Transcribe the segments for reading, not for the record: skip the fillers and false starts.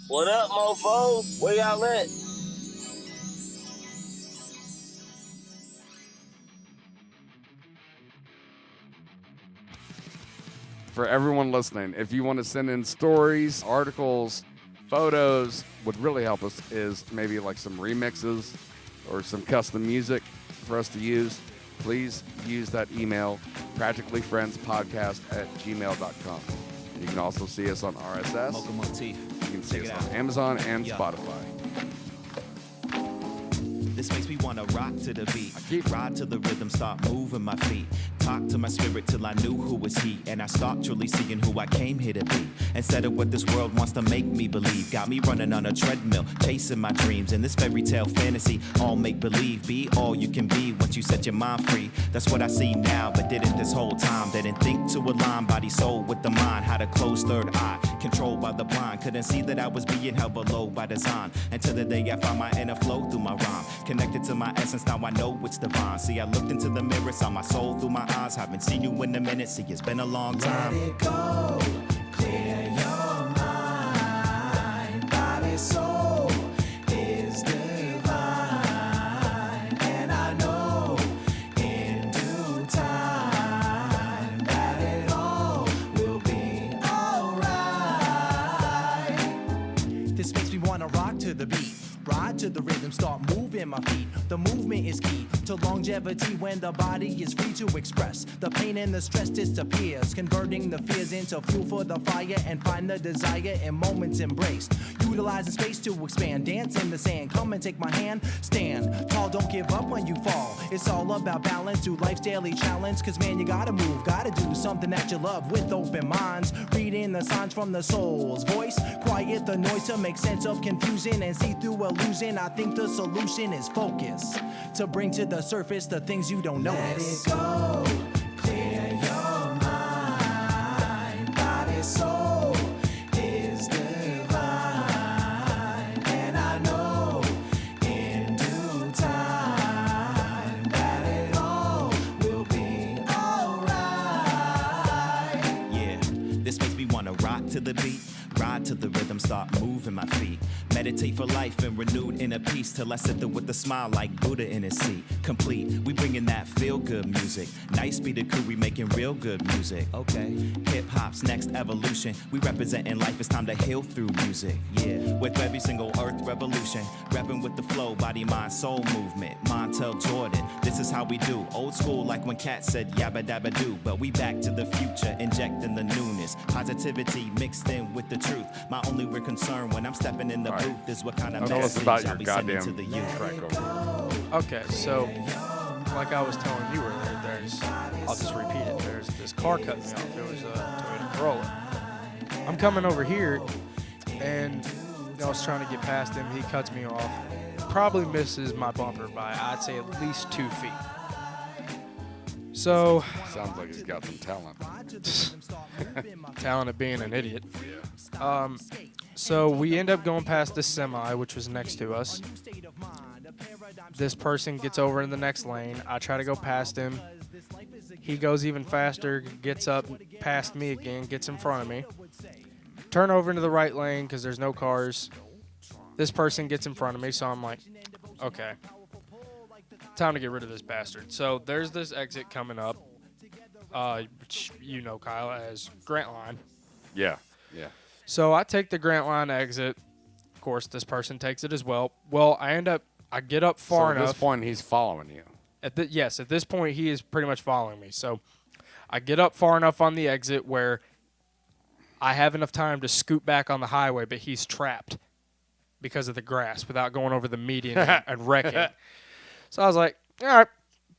What up, mofo? Where y'all at? For everyone listening, if you want to send in stories, articles, photos, would really help us is maybe like some remixes or some custom music for us to use. Please use that email, practicallyfriendspodcast@gmail.com. You can also see us on RSS. You can see us on Amazon and Spotify. This makes me wanna rock to the beat, ride to the rhythm, start moving my feet, talk to my spirit till I knew who was he, and I start truly seeing who I came here to be, instead of what this world wants to make me believe. Got me running on a treadmill, chasing my dreams, in this fairy tale fantasy, all make believe. Be all you can be once you set your mind free. That's what I see now, but didn't this whole time. Didn't think to align body, soul with the mind. Had a closed third eye, controlled by the blind. Couldn't see that I was being held below by design, until the day I found my inner flow through my rhyme. Connected to my essence, now I know it's divine. See, I looked into the mirror, saw my soul through my eyes. Haven't seen you in a minute, see, it's been a long time. Let it go, clear your mind. Body, soul is divine. And I know in due time that it all will be alright. This makes me wanna rock to the beat, ride to the rhythm, start moving my feet. The movement is key to longevity when the body is free to express. The pain and the stress disappears, converting the fears into fuel for the fire, and find the desire in moments embraced. Utilizing space to expand, dance in the sand, come and take my hand. Stand tall, don't give up when you fall. It's all about balance to life's daily challenge, cause man, you gotta move, gotta do something that you love with open minds. Reading the signs from the soul's voice, quiet the noise to make sense of confusion and see through illusion. I think the solution is focus, to bring to the surface the things you don't notice. Let it go, clear your mind. Body, soul is divine, and I know in due time that it all will be alright. Yeah, this makes me wanna rock to the beat, ride to the rhythm, start moving my feet. Meditate for life and renewed inner peace till I sit there with a smile like Buddha in his seat. Complete, we bringing that feel-good music. Nice be the crew, we making real good music. Okay, hip-hop's next evolution. We representing life, it's time to heal through music. Yeah, with every single earth revolution. Rapping with the flow, body, mind, soul movement. Montel Jordan, this is how we do. Old school like when Cat said yabba dabba do. But we back to the future, injecting the newness. Positivity mixed in with the truth. My only real concern when I'm stepping in the booth is what kind of Tell us message about I'll your be sending goddamn to the youth. track over. Okay, so like I was telling you earlier, I'll just repeat it. There's this car cut me off. It was a Toyota Corolla. I'm coming over here, and I was trying to get past him. He cuts me off. Probably misses my bumper by, I'd say, at least 2 feet. So, Sounds like he's got some talent. talent of being an idiot. So we end up going past this semi, which was next to us. This person gets over in the next lane. I try to go past him. He goes even faster, gets up past me again, gets in front of me. Turn over into the right lane because there's no cars. This person gets in front of me, so I'm like, okay, time to get rid of this bastard. So there's this exit coming up, which you know, Kyle, as Grant Line. Yeah, yeah. So I take the Grant Line exit. Of course, this person takes it as well. Well, I get up far At enough. this point, he's following you. Yes, at this point, he is pretty much following me. So I get up far enough on the exit where I have enough time to scoot back on the highway, but he's trapped because of the grass without going over the median and wrecking. So I was like, all right,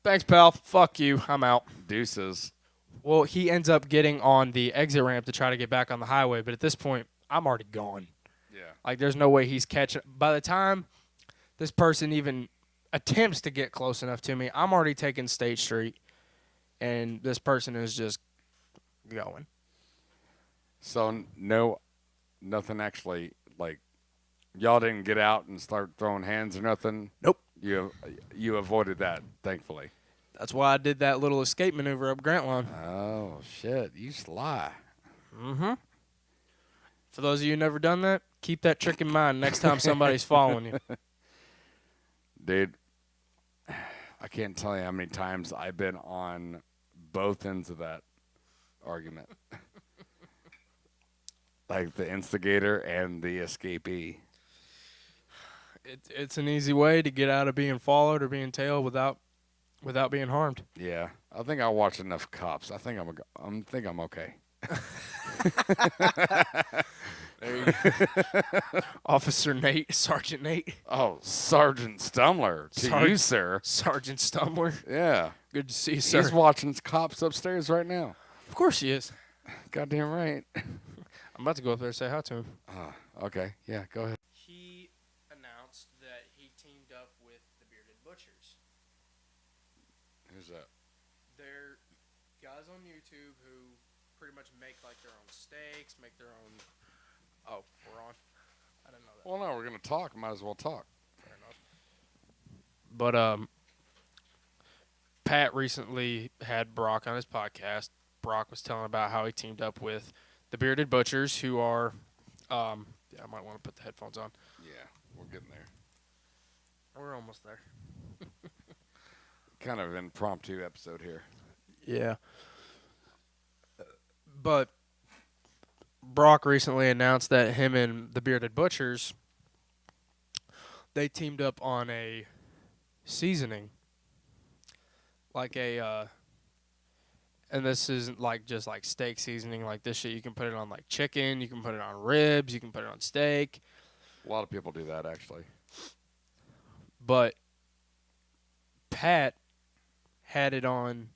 thanks, pal. Fuck you. I'm out. Deuces. Well, he ends up getting on the exit ramp to try to get back on the highway, but at this point, I'm already gone. Yeah. Like, there's no way he's catching. By the time this person even attempts to get close enough to me, I'm already taking State Street, and this person is just going. So nothing actually, like, y'all didn't get out and start throwing hands or nothing? Nope. You avoided that, thankfully. That's why I did that little escape maneuver up Grant Line. Oh, shit. You sly. Mm-hmm. For those of you who never done that, keep that trick in mind next time somebody's following you. Dude, I can't tell you how many times I've been on both ends of that argument. Like the instigator and the escapee. It's an easy way to get out of being followed or being tailed without being harmed. Yeah, I think I watch enough cops. I think I'm okay. There you go. Officer Nate, Sergeant Nate. Oh, Sergeant Stumler to you, sir. Sergeant Stumbler. Yeah, Good to see you, sir. he's watching cops upstairs right now. Of course he is. Goddamn right. I'm about to go up there and say hi to him. Okay, yeah, go ahead. He announced that he teamed up with the Bearded Butchers. Who's that? They're guys on YouTube who pretty much make like their own steaks, make their own. Oh, we're on. I didn't know that. Well, no, we're gonna talk. Might as well talk. Fair enough. But Pat recently had Brock on his podcast. Brock was telling about how he teamed up with the Bearded Butchers, who are. I might want to put the headphones on. Yeah, we're getting there. We're almost there. Kind of impromptu episode here. Yeah. But Brock recently announced that him and the Bearded Butchers, they teamed up on a seasoning. Like a, and this isn't like just like steak seasoning like this shit. You can put it on like chicken, you can put it on ribs, you can put it on steak. A lot of people do that, actually. But Pat had it on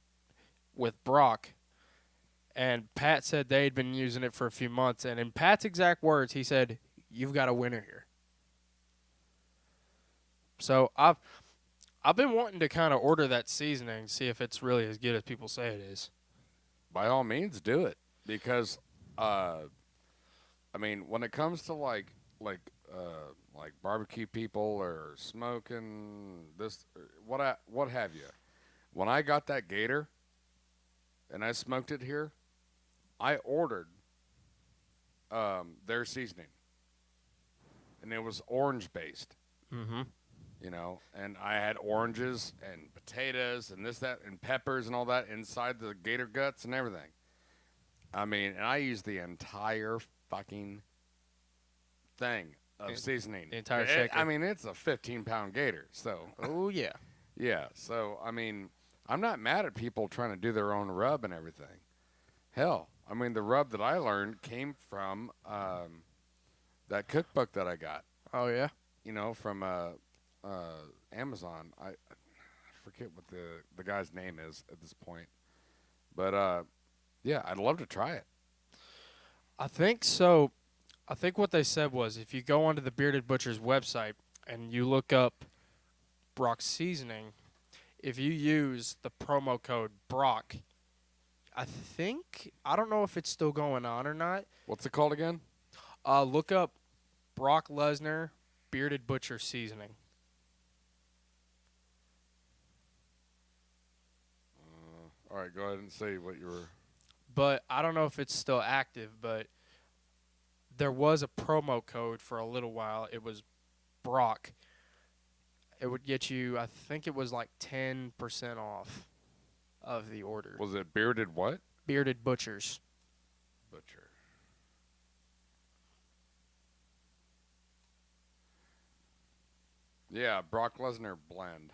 with Brock. And Pat said they'd been using it for a few months. And in Pat's exact words, he said, "You've got a winner here." So I've been wanting to kind of order that seasoning, see if it's really as good as people say it is. By all means, do it. Because, I mean, when it comes to like barbecue people or smoking this, what have you, when I got that gator and I smoked it here, I ordered their seasoning, and it was orange based. Mm-hmm. You know, and I had oranges and potatoes and this, that, and peppers and all that inside the gator guts and everything. I mean, and I used the entire fucking thing of seasoning. The entire shaker. I mean, it's a 15-pound gator, so. Oh, yeah. Yeah, so, I mean, I'm not mad at people trying to do their own rub and everything. Hell, I mean, the rub that I learned came from that cookbook that I got. Oh, yeah? You know, from Amazon. I forget what the guy's name is at this point. But, yeah, I'd love to try it. I think so. I think what they said was if you go onto the Bearded Butcher's website and you look up Brock's seasoning, if you use the promo code Brock, I don't know if it's still going on or not. What's it called again? Look up Brock Lesnar Bearded Butcher seasoning. All right, go ahead and say what you were. But I don't know if it's still active, but there was a promo code for a little while. It was Brock. It would get you, I think it was like 10% off of the order. Was it Bearded what? Bearded Butchers. Butcher. Yeah, Brock Lesnar blend.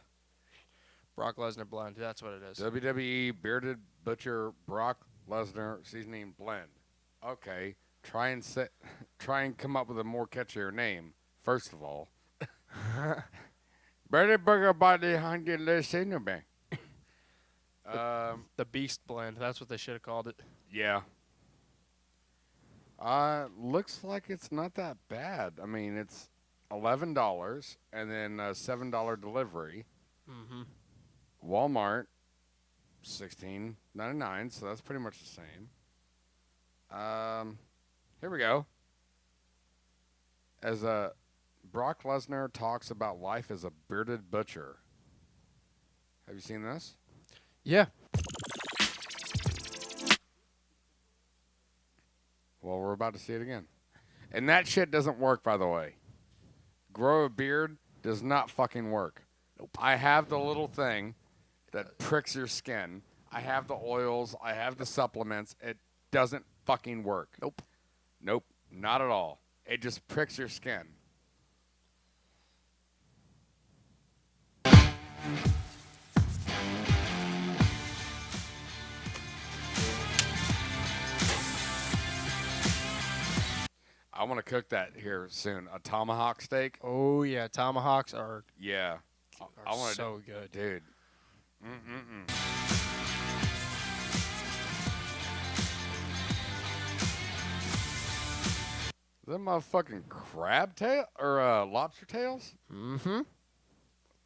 Brock Lesnar blend. That's what it is. WWE Bearded Butcher Brock Lesnar seasoning blend. Okay, try and come up with a more catchier name. First of all, Bearded Burger Body Hungry Seasoning. The Beast blend. That's what they should have called it. Yeah. Looks like it's not that bad. I mean, it's $11 and then $7 delivery. Mm-hmm. Walmart, $16.99, so that's pretty much the same. Here we go. As Brock Lesnar talks about life as a bearded butcher. Have you seen this? Yeah. Well, we're about to see it again. And that shit doesn't work, by the way. Grow a beard does not fucking work. Nope. I have the little thing that pricks your skin. I have the oils. I have the supplements. It doesn't fucking work. Nope. Nope. Not at all. It just pricks your skin. I want to cook that here soon. A tomahawk steak. Oh yeah, tomahawks are Yeah. I want so good, dude. Is that motherfucking crab tail or lobster tails? Mm-hmm.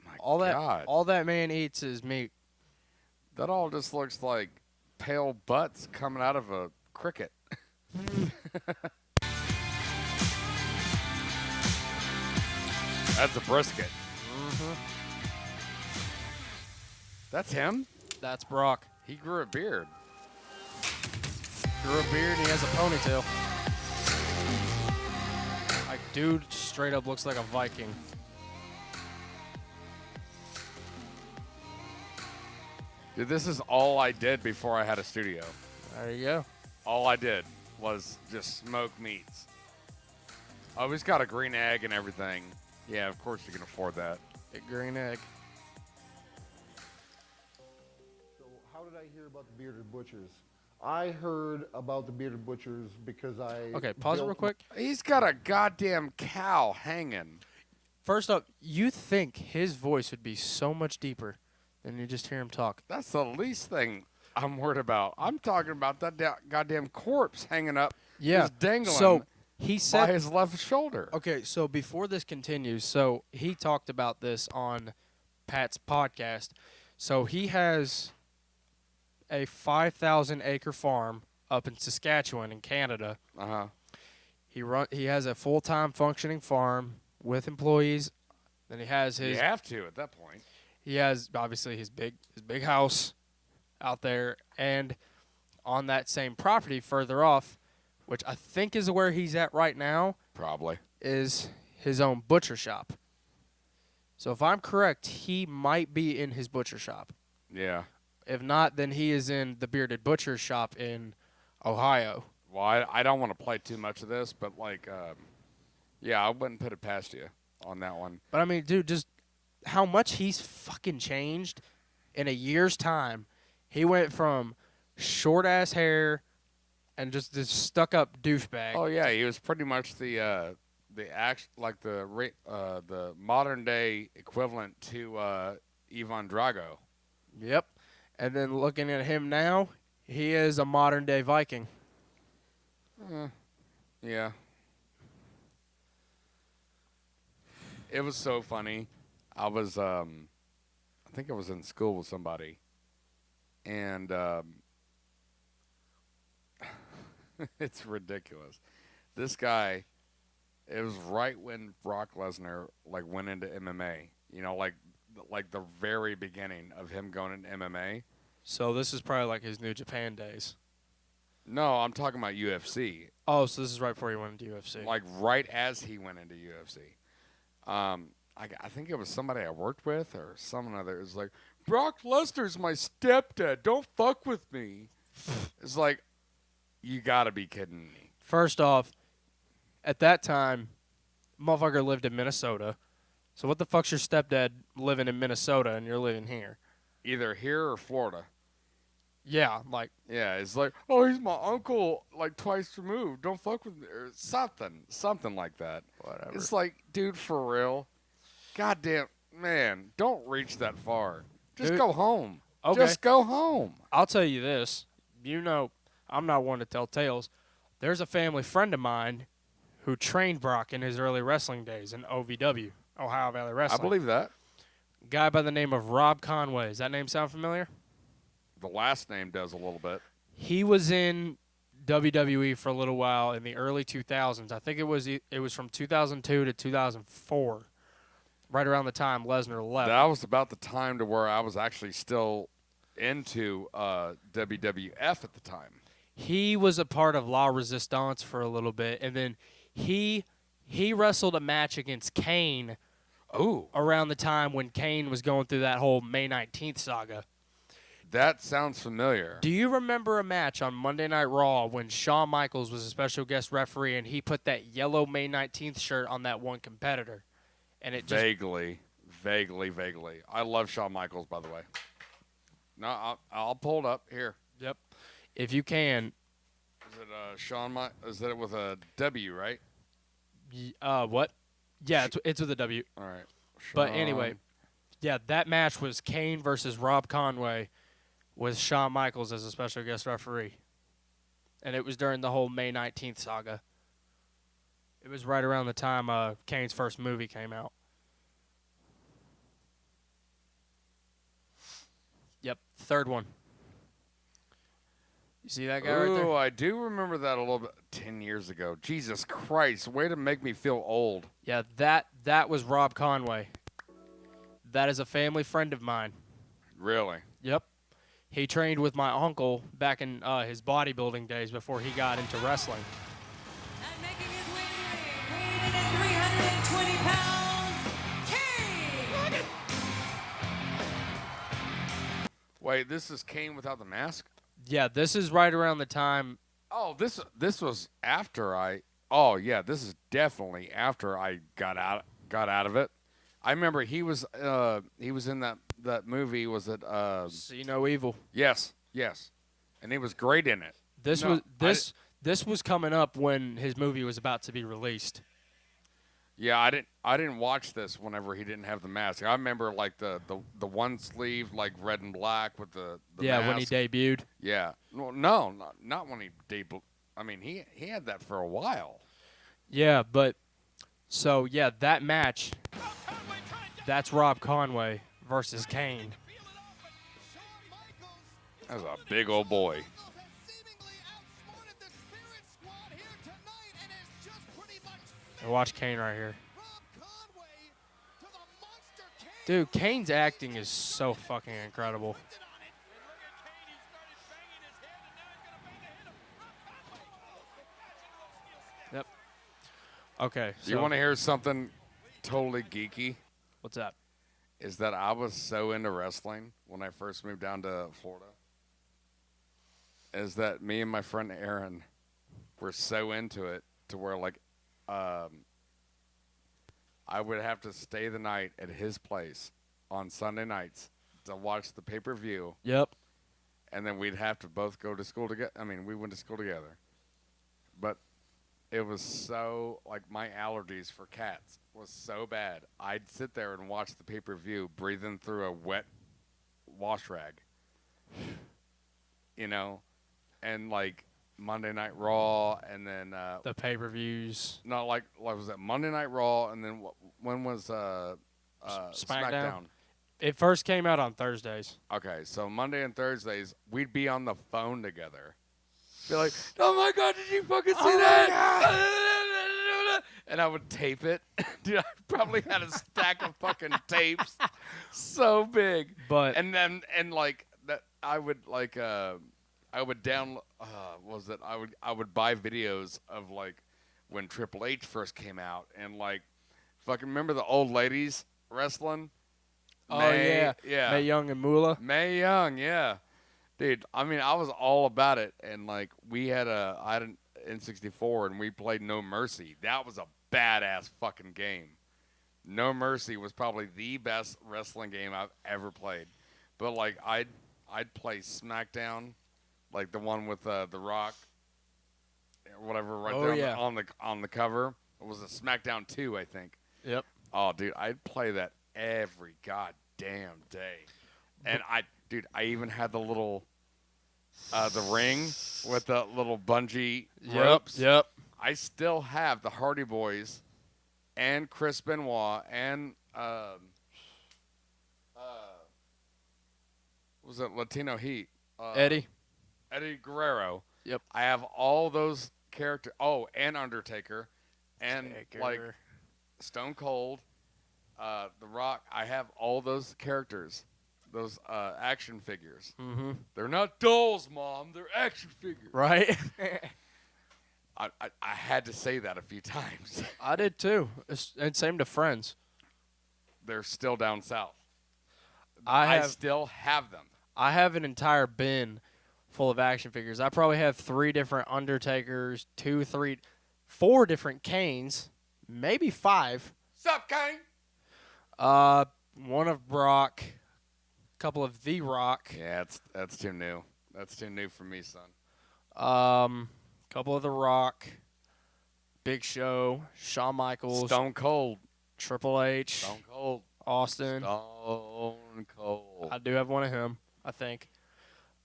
My All God. that man eats is meat. That all just looks like pale butts coming out of a cricket. That's a brisket. Mm-hmm. That's him? That's Brock. He grew a beard. Grew a beard and he has a ponytail. Like, dude straight up looks like a Viking. Dude, this is all I did before I had a studio. There you go. All I did was just smoke meats. Oh, he's got a green egg and everything. Yeah, of course you can afford that. Big green egg. So how did I hear about the Bearded Butchers? I heard about the Bearded Butchers because I... Okay, pause it real quick. He's got a goddamn cow hanging. First up, you think his voice would be so much deeper than you just hear him talk. That's the least thing I'm worried about. I'm talking about that goddamn corpse hanging up. Yeah. Just dangling So he by said... his left shoulder. Okay, so before this continues, so he talked about this on Pat's podcast. So he has a 5,000-acre farm up in Saskatchewan in Canada. Uh-huh. He has a full-time functioning farm with employees. Then he has You his have to at that point. he has obviously his big house out there, and on that same property further off, which I think is where he's at right now, Probably. is his own butcher shop. So if I'm correct, he might be in his butcher shop. Yeah. If not, then he is in the Bearded Butcher shop in Ohio. Well, I don't want to play too much of this, but, like, yeah, I wouldn't put it past you on that one. But, I mean, dude, just how much he's fucking changed in a year's time. He went from short-ass hair and just this stuck-up douchebag. Oh, yeah, he was pretty much the modern-day equivalent to Ivan Drago. Yep. And then looking at him now, he is a modern-day Viking. Yeah. It was so funny. I was, I think I was in school with somebody, and it's ridiculous. This guy, it was right when Brock Lesnar like went into MMA. You know, like the very beginning of him going into MMA. So this is probably like his New Japan days. No, I'm talking about UFC. Oh, so this is right before he went into UFC. Like right as he went into UFC. I think it was somebody I worked with or someone other. It was like, Brock Lesnar's my stepdad. Don't fuck with me. It's like, you gotta be kidding me. First off, at that time, motherfucker lived in Minnesota. So what the fuck's your stepdad living in Minnesota and you're living here? Either here or Florida. Yeah, like, Yeah, it's like, oh, he's my uncle, like twice removed. Don't fuck with me, or something like that. whatever. It's like, dude, for real, goddamn, man, don't reach that far. Just Dude, go home. okay. Just go home. I'll tell you this. You know, I'm not one to tell tales. There's a family friend of mine who trained Brock in his early wrestling days in OVW, Ohio Valley I Wrestling. believe that. Guy by the name of Rob Conway. Does that name sound familiar? The last name does a little bit. He was in WWE for a little while in the early 2000s. I think it was from 2002 to 2004, right around the time Lesnar left. That was about the time to where I was actually still into WWF at the time. He was a part of La Resistance for a little bit, and then He wrestled a match against Kane. Around the time when Kane was going through that whole May 19th saga. That sounds familiar. Do you remember a match on Monday Night Raw when Shawn Michaels was a special guest referee and he put that yellow May 19th shirt on that one competitor? And it just Vaguely. I love Shawn Michaels, by the way. No, I'll pull it up here. Yep. If you can. Is it Shawn? Is it with a W, right? What? Yeah, it's with a W. All right. But anyway, yeah, that match was Kane versus Rob Conway with Shawn Michaels as a special guest referee. And it was during the whole May 19th saga. It was right around the time Kane's first movie came out. Yep, third one. You see that guy right there? Oh, I do remember that a little bit. 10 years ago. Jesus Christ, way to make me feel old. Yeah, that was Rob Conway. That is a family friend of mine. Really? Yep. He trained with my uncle back in his bodybuilding days before he got into wrestling. And making his way to the ring, weighing in at 320 pounds, Kane! Wait, this is Kane without the mask? Yeah, this is right around the time. Oh, this was after I. Oh yeah, this is definitely after I got out of it. I remember he was in that movie. Was it? See No Evil. Yes, and he was great in it. This was coming up when his movie was about to be released. Yeah, I didn't watch this whenever he didn't have the mask. I remember like the one sleeve like red and black with the mask. When he debuted. Yeah, no, not when he debuted. I mean, he had that for a while. Yeah, but so yeah, that match. That's Rob Conway versus Kane. That was a big old boy. And watch Kane right here. Dude, Kane's acting is so fucking incredible. Yep. Okay. Do you want to hear something totally geeky? What's that? Is that I was so into wrestling when I first moved down to Florida. Is that me and my friend Aaron were so into it to where like I would have to stay the night at his place on Sunday nights to watch the pay-per-view. Yep. And then we'd have to both go to school together. I mean, we went to school together. But it was so, like, my allergies for cats was so bad. I'd sit there and watch the pay-per-view breathing through a wet wash rag. You know? And, like, Monday Night Raw, and then the pay-per-views. No, like was it Monday Night Raw, and then when was SmackDown? It first came out on Thursdays. Okay, so Monday and Thursdays we'd be on the phone together. Be like, "Oh my God, did you fucking see that?" And I would tape it. Dude, I probably had a stack of fucking tapes, so big. But like that, I would like. I would download. I would buy videos of like when Triple H first came out, and like fucking remember the old ladies wrestling. Oh yeah. Mae Young and Moolah. Mae Young, yeah, dude. I mean, I was all about it, and like I had an N64, and we played No Mercy. That was a badass fucking game. No Mercy was probably the best wrestling game I've ever played. But like I'd play SmackDown. Like the one with The Rock, or whatever, there on the cover. It was a SmackDown 2, I think. Yep. Oh, dude, I'd play that every goddamn day. And I even had the little, the ring with the little bungee ropes. Yep. I still have the Hardy Boys, and Chris Benoit, and was it Latino Heat? Eddie Guerrero. Yep. I have all those characters. Oh, and Undertaker. And, like, Stone Cold, The Rock. I have all those characters. Those action figures. Mm-hmm. They're not dolls, Mom. They're action figures. Right? I had to say that a few times. I did too. And same to friends. They're still down south. I still have them. I have an entire bin full of action figures. I probably have 3 different Undertakers, 4 different Kanes, maybe 5. Sup, Kane? One of Brock, a couple of The Rock. Yeah, that's too new. That's too new for me, son. Couple of The Rock, Big Show, Shawn Michaels, Stone Cold. Triple H, Stone Cold. Austin. Stone Cold. I do have one of him, I think.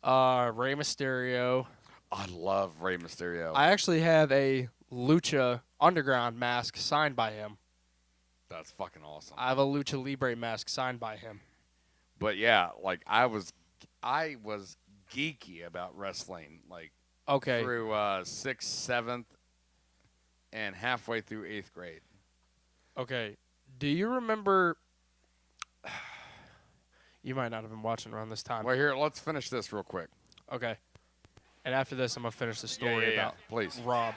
Rey Mysterio. I love Rey Mysterio. I actually have a Lucha Underground mask signed by him. That's fucking awesome. I have a Lucha Libre mask signed by him. But yeah, like I was geeky about wrestling, like Okay. through 6th, 7th, and halfway through 8th grade. Okay. Do you remember? You might not have been watching around this time. Well, here, let's finish this real quick. Okay. And after this, I'm gonna finish the story about please. Rob.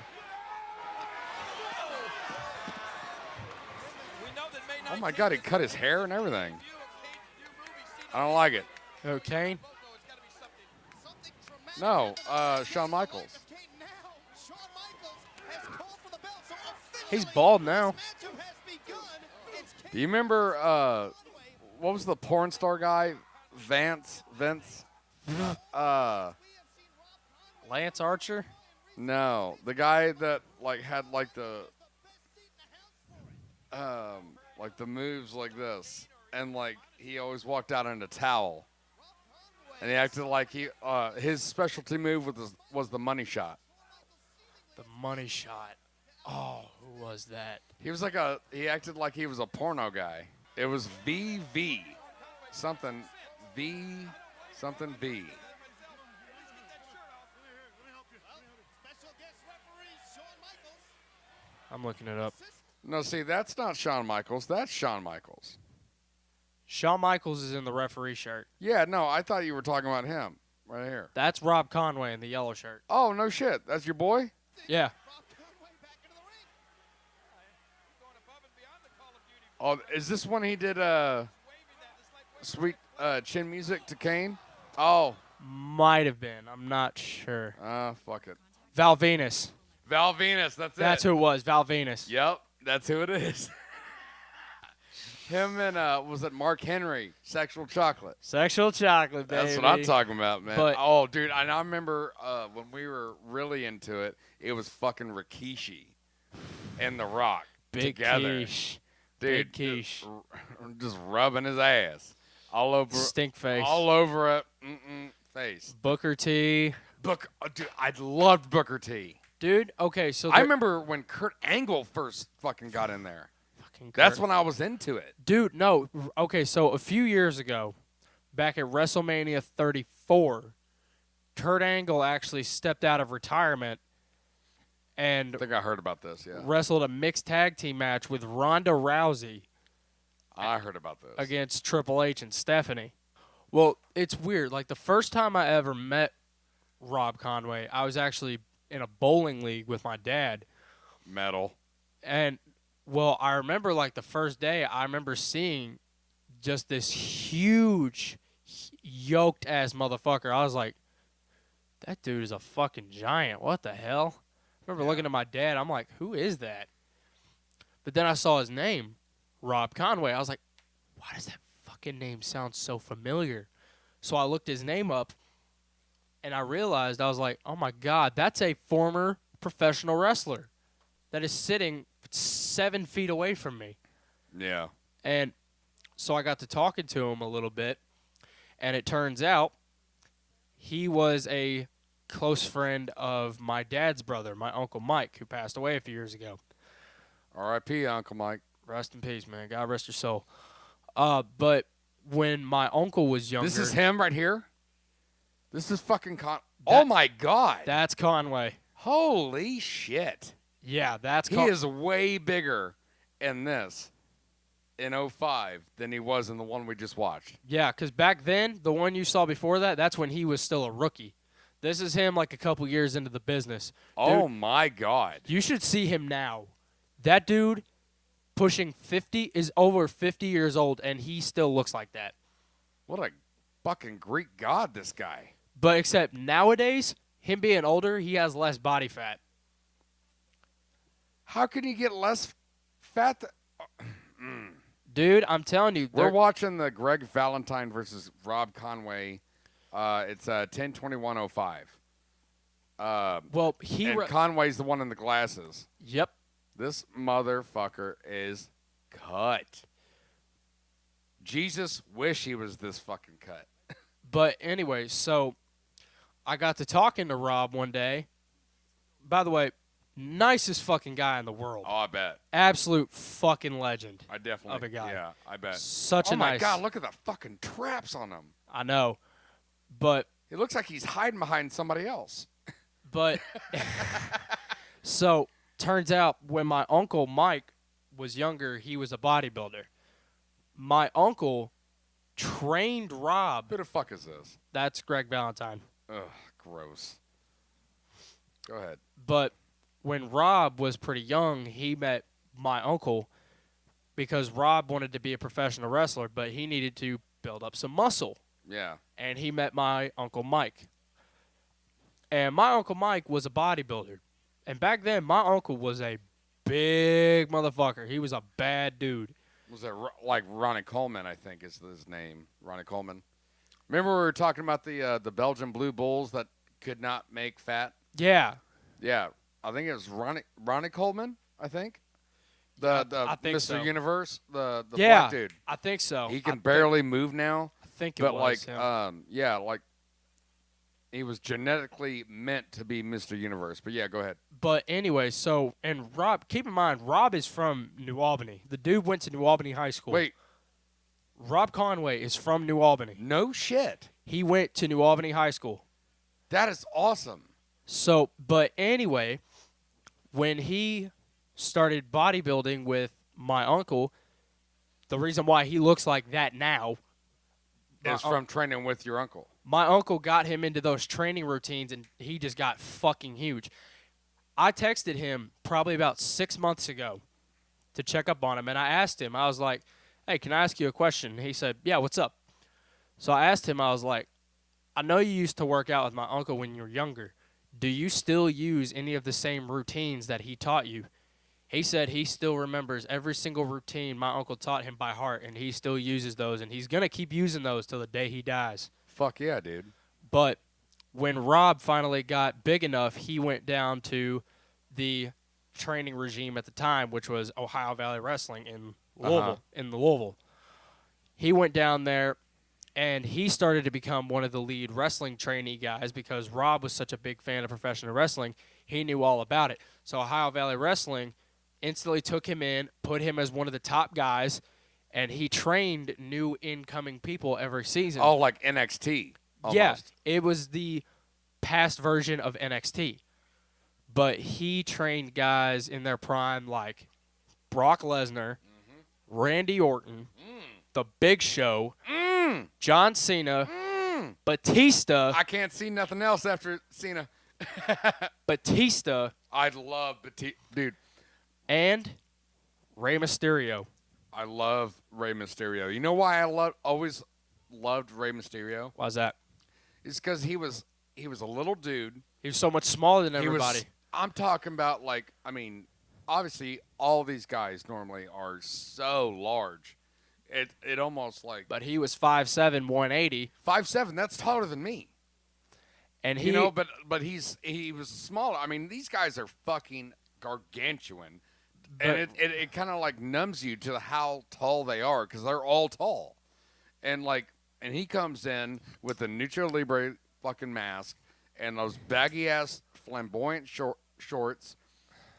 Oh my God, he cut his hair and everything. I don't like it. Oh, Kane. No, Shawn Michaels. He's bald now. Do you remember what was the porn star guy? Vince? Lance Archer. No, the guy that like had like the moves like this, and like he always walked out in a towel, and he acted like his specialty move was the money shot. The money shot. Oh, who was that? He acted like he was a porno guy. It was VV, something V. I'm looking it up. No, see, that's not Shawn Michaels. That's Shawn Michaels. Shawn Michaels is in the referee shirt. Yeah, no, I thought you were talking about him right here. That's Rob Conway in the yellow shirt. Oh, no shit. That's your boy? Yeah. Oh, is this when he did sweet chin music to Kane? Oh. Might have been. I'm not sure. Fuck it. Val Venus. Val Venus, that's it. That's who it was, Val Venus. Yep, that's who it is. Him and, was it Mark Henry, Sexual Chocolate? Sexual Chocolate, baby. That's what I'm talking about, man. But, oh, dude, and I remember when we were really into it, it was fucking Rikishi and The Rock Big together. Quiche. Dude, Big Quiche. just rubbing his ass all over, Stink face. all over it, face. Booker T. Dude, I loved Booker T. Dude, okay, so I remember when Kurt Angle first fucking got in there. That's when I was into it. Dude, no. Okay, so a few years ago, back at WrestleMania 34, Kurt Angle actually stepped out of retirement and I think I heard about this, yeah. wrestled a mixed tag team match with Ronda Rousey I heard about this. against Triple H and Stephanie. Well, it's weird. Like, the first time I ever met Rob Conway, I was actually in a bowling league with my dad. Metal. And, well, I remember, like, the first day, I remember seeing just this huge, yoked-ass motherfucker. I was like, that dude is a fucking giant. What the hell? I remember looking at my dad. I'm like, who is that? But then I saw his name, Rob Conway. I was like, why does that fucking name sound so familiar? So I looked his name up, and I realized, I was like, oh, my God, that's a former professional wrestler that is sitting 7 feet away from me. Yeah. And so I got to talking to him a little bit, and it turns out he was a close friend of my dad's brother, my Uncle Mike, who passed away a few years ago. R.I.P. Uncle Mike. Rest in peace, man. God rest your soul. But when my uncle was younger... This is him right here? This is fucking oh, my God. That's Conway. Holy shit. Yeah, that's He is way bigger in this in 05 than he was in the one we just watched. Yeah, because back then, the one you saw before that, that's when he was still a rookie. This is him like a couple years into the business. Oh, Dude, my God. you should see him now. That dude pushing 50 is over 50 years old, and he still looks like that. What a fucking Greek god, this guy. But except nowadays, him being older, he has less body fat. How can you get less fat? Dude, I'm telling you. We're watching the Greg Valentine versus Rob Conway. It's 10/21/05. Well, and Conway's the one in the glasses. Yep. This motherfucker is cut. Jesus wish he was this fucking cut. But anyway, so I got to talking to Rob one day. By the way, nicest fucking guy in the world. Oh, I bet. Absolute fucking legend. I definitely. Of a guy. Yeah, I bet. Such a Oh my nice. God! Look at the fucking traps on him. I know, but It looks like he's hiding behind somebody else. So turns out when my uncle Mike was younger, he was a bodybuilder. My uncle trained Rob. Who the fuck is this? That's Greg Valentine. Ugh, gross. Go ahead. But when Rob was pretty young, he met my uncle because Rob wanted to be a professional wrestler, but he needed to build up some muscle. Yeah. And he met my Uncle Mike. And my Uncle Mike was a bodybuilder. And back then, my uncle was a big motherfucker. He was a bad dude. Was that like Ronnie Coleman, I think is his name. Ronnie Coleman. Remember we were talking about the Belgian Blue Bulls that could not make fat? Yeah. Yeah. I think it was Ronnie Coleman, I think. I think Mr. so. Universe, the Yeah, black dude. I think so. He can barely move now. I think it But was him. Like he was genetically meant to be Mr. Universe. But yeah, go ahead. But anyway, so, and Rob, keep in mind, Rob is from New Albany. The dude went to New Albany High School. Wait. Rob Conway is from New Albany. No shit. He went to New Albany High School. That is awesome. So, but anyway, when he started bodybuilding with my uncle, the reason why he looks like that now is from training with your uncle. My uncle got him into those training routines, and he just got fucking huge. I texted him probably about 6 months ago to check up on him, and I asked him, I was like, hey, can I ask you a question? He said, yeah, what's up? So I asked him, I was like, I know you used to work out with my uncle when you were younger. Do you still use any of the same routines that he taught you? He said he still remembers every single routine my uncle taught him by heart, and he still uses those, and he's going to keep using those till the day he dies. Fuck yeah, dude. But when Rob finally got big enough, he went down to the training regime at the time, which was Ohio Valley Wrestling in Louisville. He went down there, and he started to become one of the lead wrestling trainee guys because Rob was such a big fan of professional wrestling. He knew all about it. So Ohio Valley Wrestling instantly took him in, put him as one of the top guys, and he trained new incoming people every season. Oh, like NXT. Almost. Yeah, it was the past version of NXT. But he trained guys in their prime like Brock Lesnar, Randy Orton, The Big Show, John Cena, Batista. I can't see nothing else after Cena. Batista. I love Batista. Dude. And Rey Mysterio. I love Rey Mysterio. You know why I always loved Rey Mysterio? Why's that? It's because he was a little dude. He was so much smaller than everybody. I'm talking about obviously all these guys normally are so large. It almost like. But he was 5'7", 180. 5'7", that's taller than me. And he, but he was smaller. I mean, these guys are fucking gargantuan. And it kind of like numbs you to how tall they are because they're all tall. And he comes in with a Lucha Libre fucking mask and those baggy ass flamboyant shorts.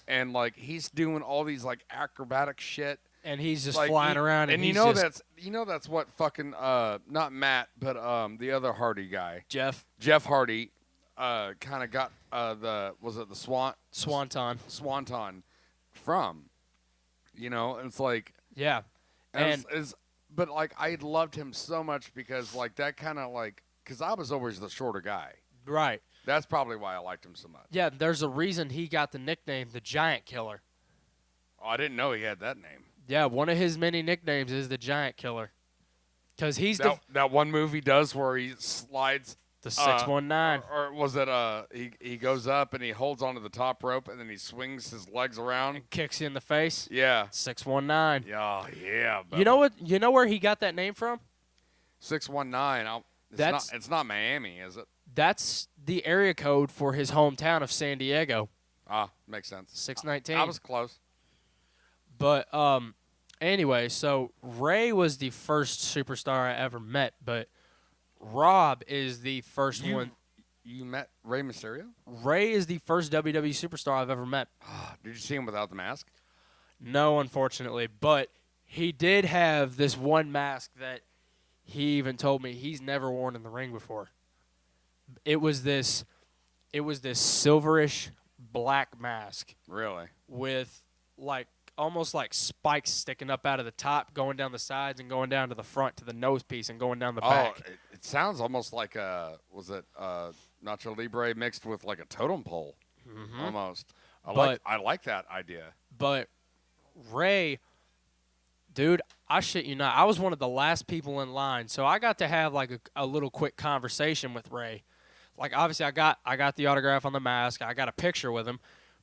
And he's doing all these acrobatic shit. And he's just flying around. And that's what fucking not Matt, but the other Hardy guy. Jeff Hardy kind of got the Swanton from, and it's like, yeah, but I loved him so much because that kind of because I was always the shorter guy, right? That's probably why I liked him so much. Yeah, there's a reason he got the nickname the Giant Killer. Oh, I didn't know he had that name. Yeah, one of his many nicknames is the Giant Killer. Because he's that one move he does where he slides the 619. or was it he goes up and he holds onto the top rope and then he swings his legs around And kicks you in the face. Yeah. 619. Yeah, yeah. You know what? You know where he got that name from? 619. It's not Miami, is it? That's the area code for his hometown of San Diego. Ah, makes sense. 619. I was close. But anyway, so Ray was the first superstar I ever met, but Rob is the first one. You met Rey Mysterio? Ray is the first WWE superstar I've ever met. Did you see him without the mask? No, unfortunately, but he did have this one mask that he even told me he's never worn in the ring before. It was this silverish black mask. Really? With almost like spikes sticking up out of the top, going down the sides and going down to the front to the nose piece and going down the back. It sounds almost like Nacho Libre mixed with like a totem pole, almost. I like that idea. But Ray, dude, I shit you not, I was one of the last people in line, so I got to have like a little quick conversation with Ray. Like obviously I got the autograph on the mask, I got a picture with him.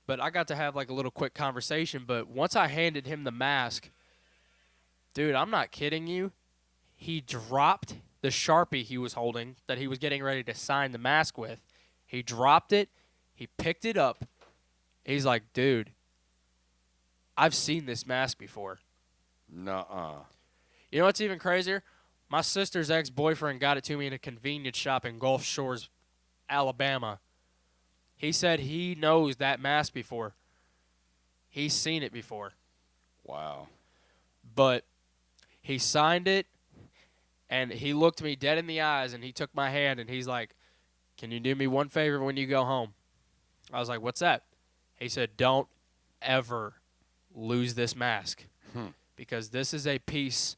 But I got to have like a little quick conversation. But once I handed him the mask, dude, I'm not kidding you. He dropped the Sharpie he was holding that he was getting ready to sign the mask with. He dropped it. He picked it up. He's like, dude, I've seen this mask before. Nuh-uh. You know what's even crazier? My sister's ex-boyfriend got it to me in a convenience shop in Gulf Shores, Alabama. He said he knows that mask before. He's seen it before. Wow. But he signed it, and he looked me dead in the eyes, and he took my hand, and he's like, can you do me one favor when you go home? I was like, what's that? He said, don't ever lose this mask because this is a piece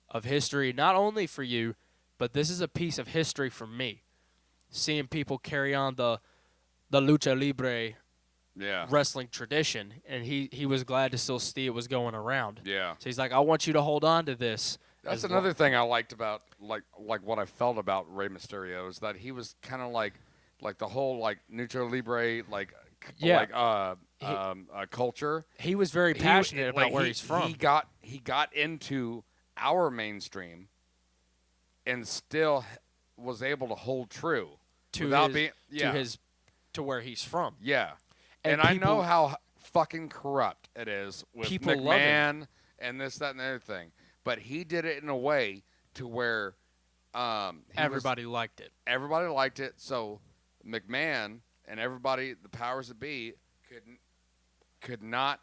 of history, not only for you, but this is a piece of history for me. Seeing people carry on the lucha libre wrestling tradition, and he was glad to still see it was going around. Yeah. So he's like, I want you to hold on to this. That's another thing I liked about like what I felt about Rey Mysterio is that he was kind of like the whole like lucha libre culture. He was very passionate about where he's from. He got into our mainstream and still was able to hold true to where he's from. Yeah. And I know how fucking corrupt it is with McMahon and this, that, and the other thing. But he did it in a way to where everybody liked it. Everybody liked it. So McMahon and everybody, the powers that be, could not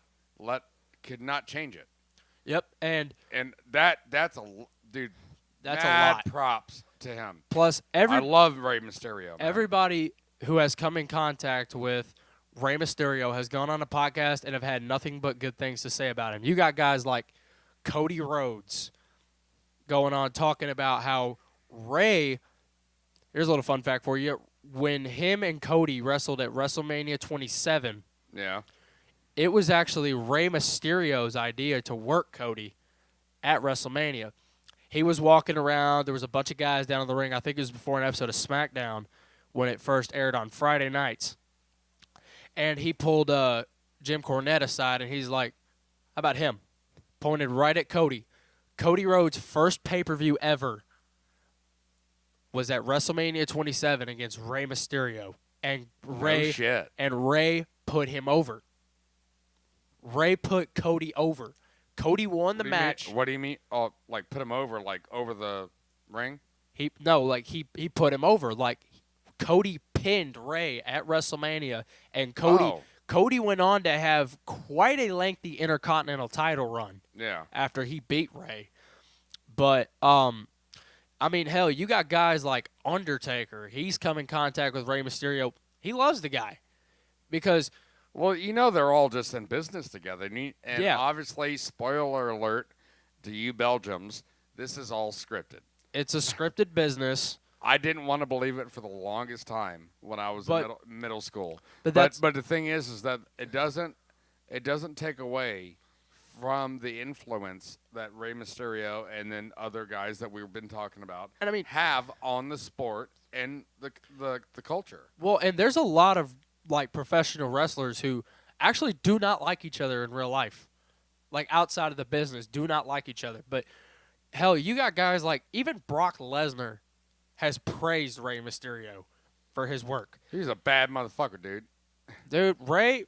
change it. Yep. And that's a dude. That's a lot. Props to him. Plus, I love Rey Mysterio. Man. Everybody who has come in contact with Rey Mysterio has gone on a podcast and have had nothing but good things to say about him. You got guys like Cody Rhodes going on talking about how Rey, here's a little fun fact for you, when him and Cody wrestled at WrestleMania 27, it was actually Rey Mysterio's idea to work Cody at WrestleMania. He was walking around. There was a bunch of guys down in the ring. I think it was before an episode of SmackDown when it first aired on Friday nights. And he pulled Jim Cornette aside, and he's like, how about him? Pointed right at Cody. Cody Rhodes' first pay-per-view ever was at WrestleMania 27 against Rey Mysterio. And Rey put him over. Rey put Cody over. Cody won the match. What do you mean? Oh, like put him over, like over the ring? He put him over. Like Cody pinned Rey at WrestleMania, and Cody went on to have quite a lengthy Intercontinental title run. Yeah. After he beat Rey, but I mean, hell, you got guys like Undertaker. He's come in contact with Rey Mysterio. He loves the guy because. Well, they're all just in business together. And obviously, spoiler alert to you Belgians, this is all scripted. It's a scripted business. I didn't want to believe it for the longest time when I was in middle school. But the thing is that it doesn't take away from the influence that Rey Mysterio and then other guys that we've been talking about have on the sport and the culture. Well, and there's a lot of like professional wrestlers who actually do not like each other in real life. Like outside of the business, do not like each other. But hell, you got guys like even Brock Lesnar has praised Rey Mysterio for his work. He's a bad motherfucker, dude. Dude, Rey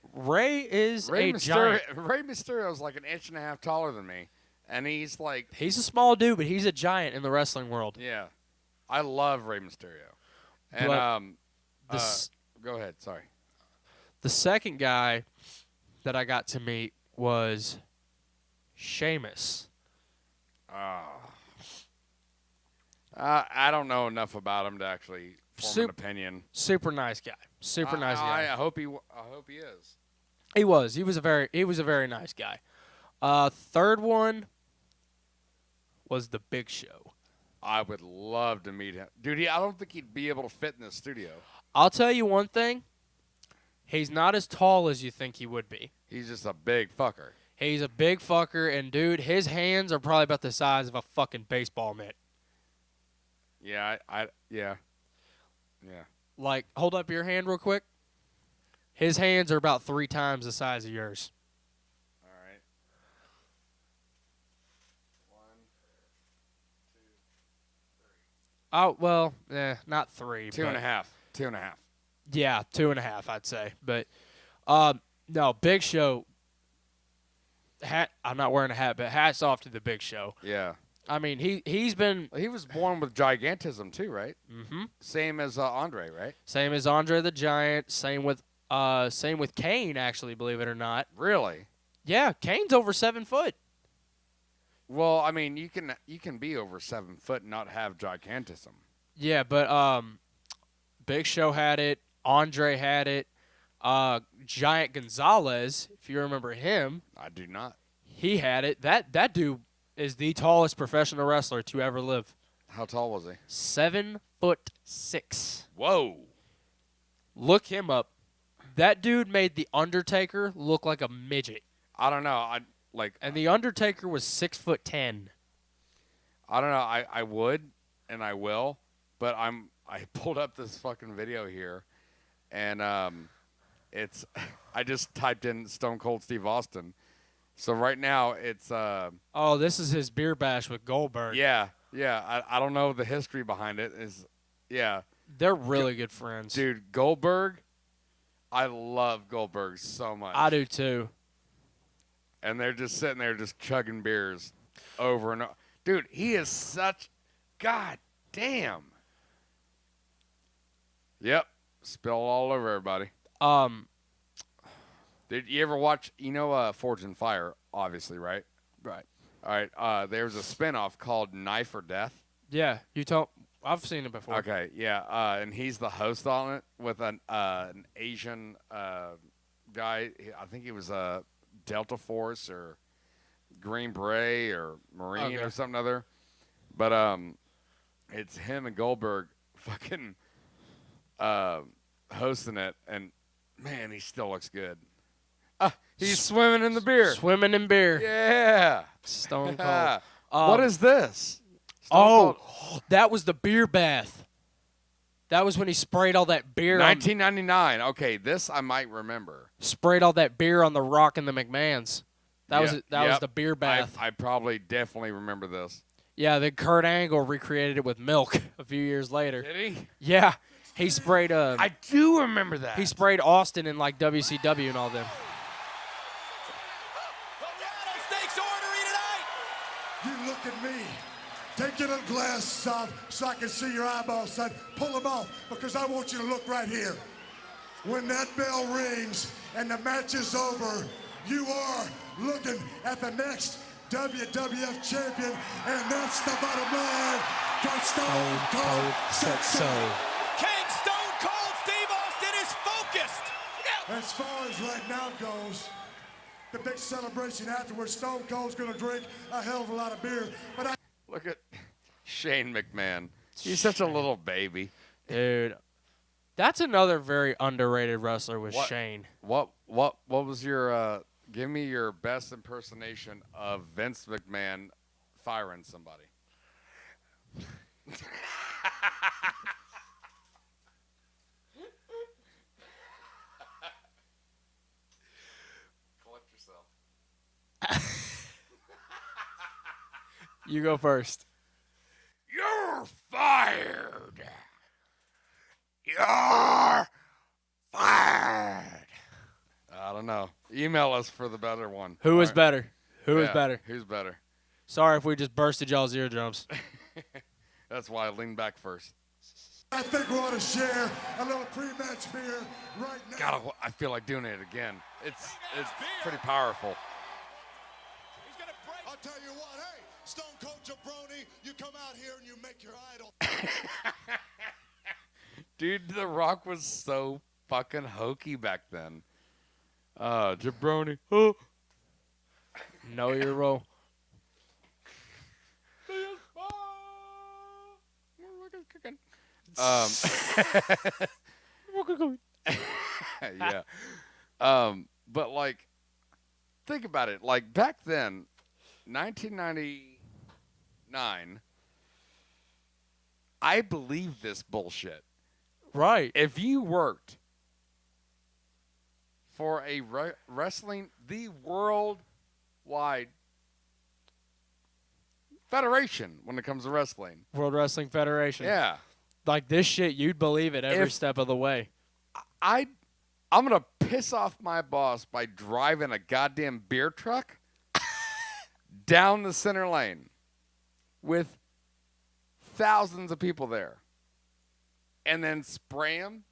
is a giant. Rey Mysterio is like an inch and a half taller than me, and he's a small dude, but he's a giant in the wrestling world. Yeah, I love Rey Mysterio. And go ahead. Sorry. The second guy that I got to meet was Sheamus. I don't know enough about him to actually form an opinion. Super nice guy. Super nice guy. I hope he is. He was. He was a very nice guy. Third one was the Big Show. I would love to meet him, dude. I don't think he'd be able to fit in the studio. I'll tell you one thing. He's not as tall as you think he would be. He's just a big fucker. He's a big fucker, and dude, his hands are probably about the size of a fucking baseball mitt. Yeah, yeah. Like, hold up your hand real quick. His hands are about 3 times the size of yours. All right. 1, 2, 3. Oh, well, not 3. 2.5. 2.5. Yeah, 2.5, I'd say. But, no, Big Show. I'm not wearing a hat, but hats off to the Big Show. Yeah. I mean, he was born with gigantism too, right? Mm-hmm. Same as Andre, right? Same as Andre the Giant. Same with Kane, actually, believe it or not. Really? Yeah, Kane's over 7 foot. Well, I mean, you can be over 7 foot and not have gigantism. Yeah, but Big Show had it. Andre had it. Giant Gonzalez, if you remember him. I do not. He had it. That dude is the tallest professional wrestler to ever live. How tall was he? 7'6". Whoa. Look him up. That dude made The Undertaker look like a midget. I don't know. And The Undertaker was 6'10". I don't know. I would and I will, but I pulled up this fucking video here, and it's I just typed in Stone Cold Steve Austin. So right now it's oh, this is his beer bash with Goldberg. Yeah. I don't know the history behind it. They're really good friends. Dude, Goldberg, I love Goldberg so much. I do too. And they're just sitting there just chugging beers over and over. Dude, he is such god damn. Yep. Spill all over everybody. Did you ever watch, Forged in Fire, obviously, right? Right. All right. There's a spinoff called Knife or Death. Yeah, I've seen it before. Okay, yeah. And he's the host on it with an Asian guy. I think he was a Delta Force or Green Beret or Marine or something other. But it's him and Goldberg fucking hosting it, and man, he still looks good. He's swimming in the beer. Swimming in beer. Yeah. Stone Cold. What is this? That was the beer bath. That was when he sprayed all that beer. 1999. Okay, this I might remember. Sprayed all that beer on The Rock and the McMahons. That was the beer bath. I probably definitely remember this. Yeah, then Kurt Angle recreated it with milk a few years later. Did he? Yeah. He sprayed I do remember that. He sprayed Austin in like WCW and all them. You look at me. Take your little glasses off so I can see your eyeballs, son. Pull them off because I want you to look right here. When that bell rings and the match is over, you are looking at the next WWF champion, and that's the bottom line. Because Stone Cold said so. King Stone Cold Steve Austin is focused. As far as right now goes, the big celebration afterwards, Stone Cold's gonna drink a hell of a lot of beer. But Look at Shane McMahon. He's such a little baby. Dude, that's another very underrated wrestler was What? Shane. What was your give me your best impersonation of Vince McMahon firing somebody? Collect yourself. You go first. You're fired. You're fired. I don't know. Email us for the better one. Who is All right. better? Who is Yeah, better? Who's better? Sorry if we just bursted y'all's eardrums. That's why I leaned back first. I think we ought to share a little pre-match beer right now. God, I feel like doing it again. It's pretty powerful. I'll tell you what, hey, Stone Cold Jabroni, you come out here and you make your idol. Dude, The Rock was so fucking hokey back then. Jabroni. Oh. Know your role. Yeah. But like, think about it. Like back then, 1999, I believed this bullshit. Right. If you worked for a wrestling, the worldwide federation when it comes to wrestling. World Wrestling Federation. Yeah. Like this shit, you'd believe it every If- step of the way. I'm going to piss off my boss by driving a goddamn beer truck down the center lane with thousands of people there and then spray them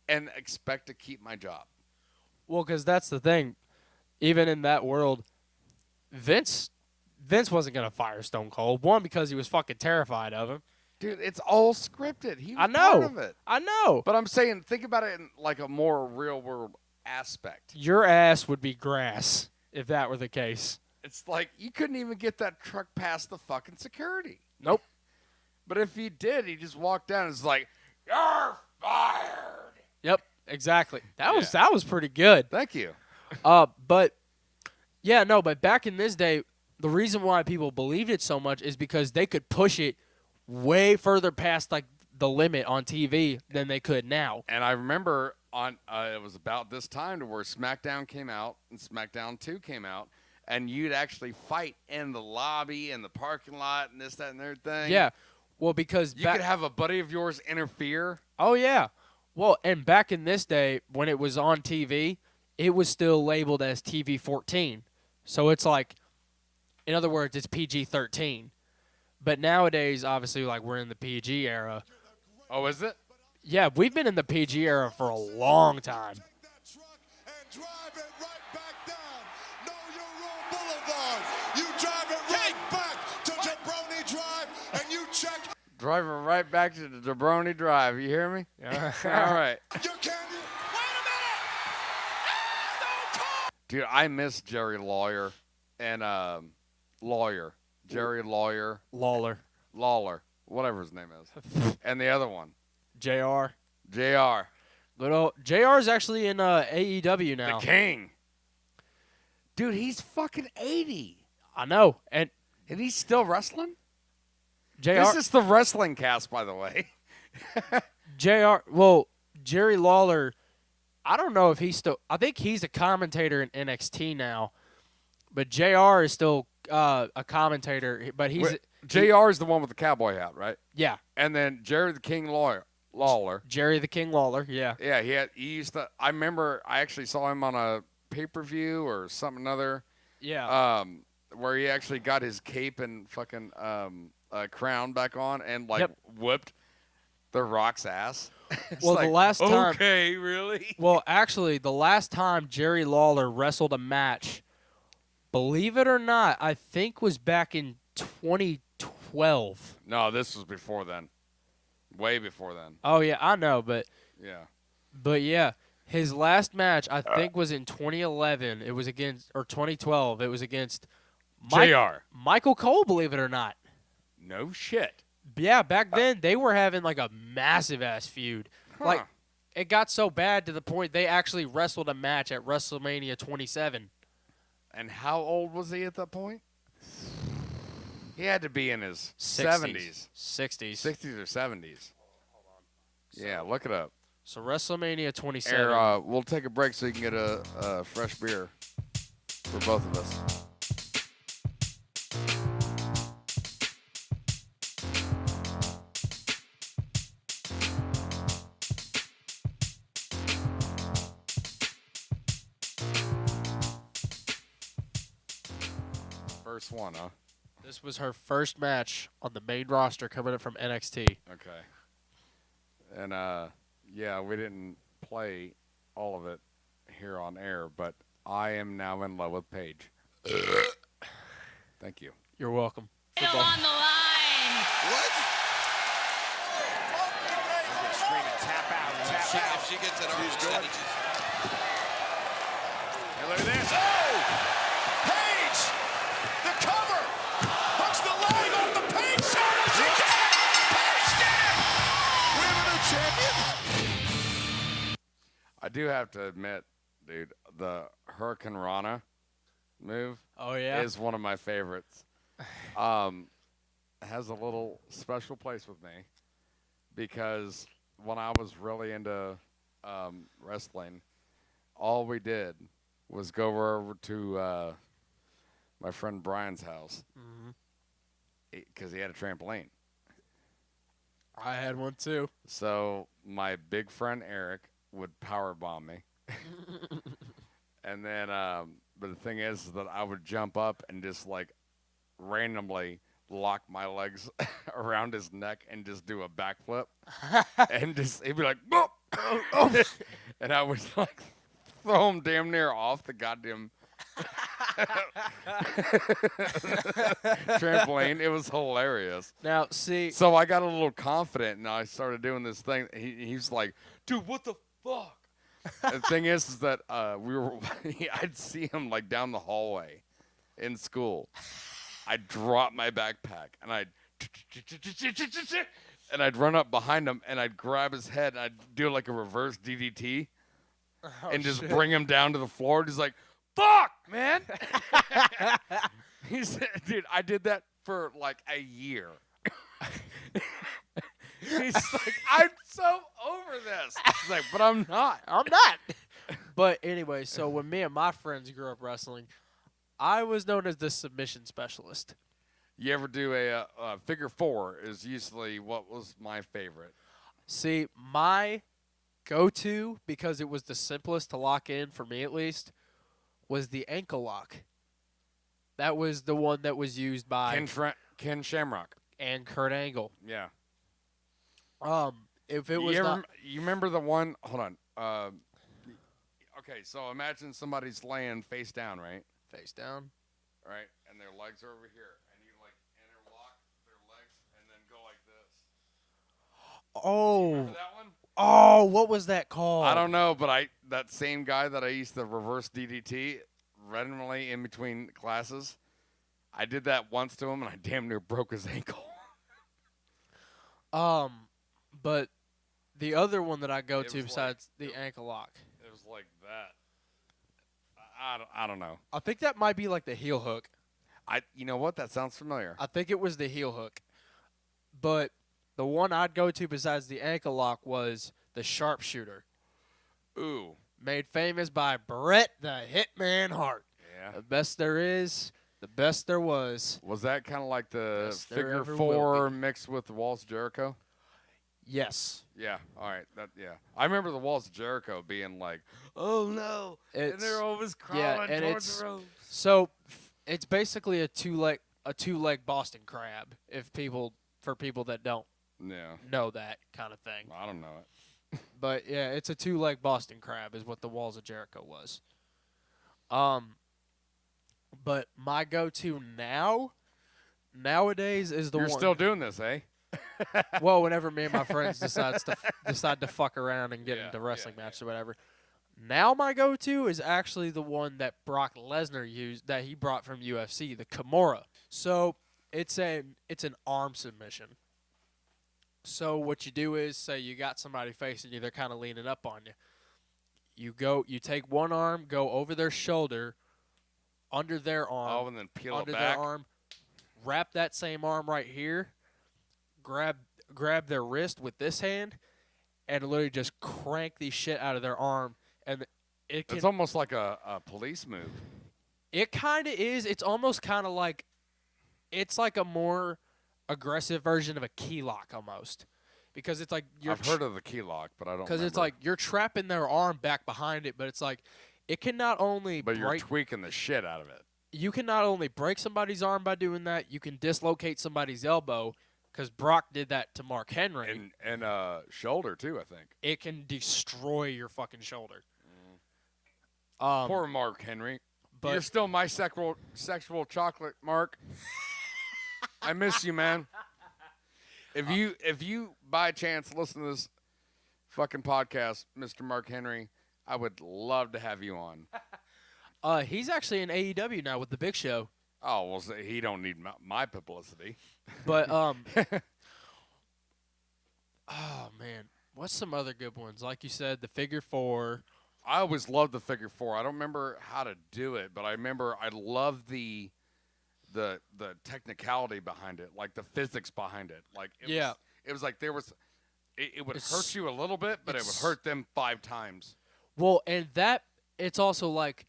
and expect to keep my job. Well, because that's the thing. Even in that world, Vince wasn't going to fire Stone Cold. One, because he was fucking terrified of him. Dude, it's all scripted. He was I know. part of it. I know. But I'm saying, think about it in like a more real world aspect. Your ass would be grass if that were the case. It's like you couldn't even get that truck past the fucking security. Nope. But if he did, he just walked down and was like, "You're fired." Yep. Exactly. That was pretty good. Thank you. But back in this day, the reason why people believed it so much is because they could push it way further past like the limit on TV than they could now. And I remember on it was about this time to where SmackDown came out and SmackDown 2 came out, and you'd actually fight in the lobby and the parking lot and this, that, and everything. Yeah. Well, because you could have a buddy of yours interfere. Oh yeah. Well, and back in this day when it was on TV, it was still labeled as TV 14. So it's like, in other words, it's PG-13. But nowadays, obviously, like we're in the PG era. Oh, is it? Yeah, we've been in the PG era for a long time. Take that truck and drive it right back down. Know your rule boulevard. You drive it right back to Jabroni Drive and you check Driving right back to the Jabroni Drive. You hear me? Yeah. All right. your candy. Dude, I miss Jerry Lawler and Jerry Lawler, Lawler, whatever his name is. And the other one, JR. JR. Good old JR is actually in AEW now. The King. Dude, he's fucking 80. I know. And And he's still wrestling? JR This is the wrestling cast, by the way. Jerry Lawler, I don't know if he's still – I think he's a commentator in NXT now. But JR is still a commentator. But he's – JR is the one with the cowboy hat, right? Yeah. And then Jerry the King Lawler. Jerry the King Lawler, yeah. Yeah, he used to – I remember I actually saw him on a pay-per-view or something other. Yeah. Where he actually got his cape and fucking crown back on and whipped the Rock's ass. Well, the last time, okay, really? Well, actually, the last time Jerry Lawler wrestled a match, believe it or not, I think was back in 2012. No, this was before then. Way before then. Oh yeah, I know, but yeah, his last match I think was in 2011. It was against 2012. It was against JR. Michael Cole. Believe it or not. No shit. Yeah, back then they were having like a massive ass feud. Like it got so bad to the point they actually wrestled a match at WrestleMania 27. And how old was he at that point? He had to be in his 60s. 60s or 70s. Yeah, look it up. So WrestleMania 27. Air, we'll take a break so you can get a fresh beer for both of us. First one, huh? This was her first match on the main roster coming up from NXT. Okay. And, yeah, we didn't play all of it here on air, but I am now in love with Paige. Thank you. You're welcome. Still on the line. What? Screaming, tap out. If she gets it on percentages. And look at this. Oh! Paige! The cover! Hooks the leg off the Paige shot. She did it! Paige did it! Women champion. I do have to admit, dude, the Hurricane Rana move is one of my favorites. Has a little special place with me because when I was really into wrestling, all we did was go over to my friend Brian's house because he had a trampoline. I had one too. So my big friend Eric would power bomb me. And then, but the thing is that I would jump up and just like randomly lock my legs around his neck and just do a backflip. And just, he'd be like, "Boop!" And I would like throw him damn near off the goddamn trampoline. It was hilarious. Now, see. So I got a little confident and I started doing this thing. He's like, "Dude, what the fuck?" And the thing is that I'd see him like down the hallway in school. I'd drop my backpack and I'd run up behind him and I'd grab his head and I'd do like a reverse DDT and just bring him down to the floor. He's like, "Fuck, man." He said, "Dude, I did that for like a year." He's like, "I'm so over this." He's like, "But I'm not." But anyway, so when me and my friends grew up wrestling, I was known as the submission specialist. You ever do a figure four is usually what was my favorite. See, my go-to, because it was the simplest to lock in, for me at least, was the ankle lock. That was the one that was used by Ken Shamrock and Kurt Angle. Yeah. If it was you remember the one? Hold on. Okay, so imagine somebody's laying face down, right? Face down. Right, and their legs are over here, and you like interlock their legs and then go like this. Oh. Remember that one? Oh, what was that called? I don't know, but that same guy that I used to reverse DDT randomly in between classes, I did that once to him, and I damn near broke his ankle. But the other one that I go to besides like, the ankle lock. It was like that. I don't know. I think that might be like the heel hook. You know what? That sounds familiar. I think it was the heel hook. But the one I'd go to besides the ankle lock was the sharpshooter. Ooh. Made famous by Bret the Hitman Hart. Yeah. The best there is, the best there was. Was that kind of like the Best there figure ever four will be. mixed with the Walls of Jericho? Yes. Yeah. All right. I remember the Walls of Jericho being like, "Oh no!" and they're always crawling towards the ropes. So it's basically a two-leg Boston crab. For people that don't know that kind of thing. I don't know it. But yeah, it's a two-leg Boston crab is what the Walls of Jericho was. But my go-to nowadays is the You're one. still doing this, eh? Well, whenever me and my friends decide to fuck around and get into wrestling matches or whatever. Now my go-to is actually the one that Brock Lesnar used that he brought from UFC, the Kimura. So it's an arm submission. So what you do is, say you got somebody facing you, they're kind of leaning up on you. You take one arm, go over their shoulder, under their arm, Oh, and then peel under it their back. arm, wrap that same arm right here, grab their wrist with this hand, and literally just crank the shit out of their arm. And It's almost like a police move. it kind of is. It's almost kind of like, it's like a more aggressive version of a key lock almost. Because it's like I've heard of the key lock, but I don't. Because it's like you're trapping their arm back behind it, but it's like it can not only But you're break. tweaking the shit out of it. You can not only break somebody's arm by doing that, you can dislocate somebody's elbow. Because Brock did that to Mark Henry. And shoulder too, I think. It can destroy your fucking shoulder. Poor Mark Henry. But You're still my sexual chocolate, Mark. I miss you, man. If you by chance listen to this fucking podcast, Mr. Mark Henry, I would love to have you on. He's actually in AEW now with the Big Show. Oh, well, so he don't need my publicity. But oh man, what's some other good ones? Like you said, the figure four. I always loved the figure four. I don't remember how to do it, but I remember I loved the technicality behind it, like the physics behind it. Like it was like there was it would hurt you a little bit, but it would hurt them 5 times. Well, and that it's also like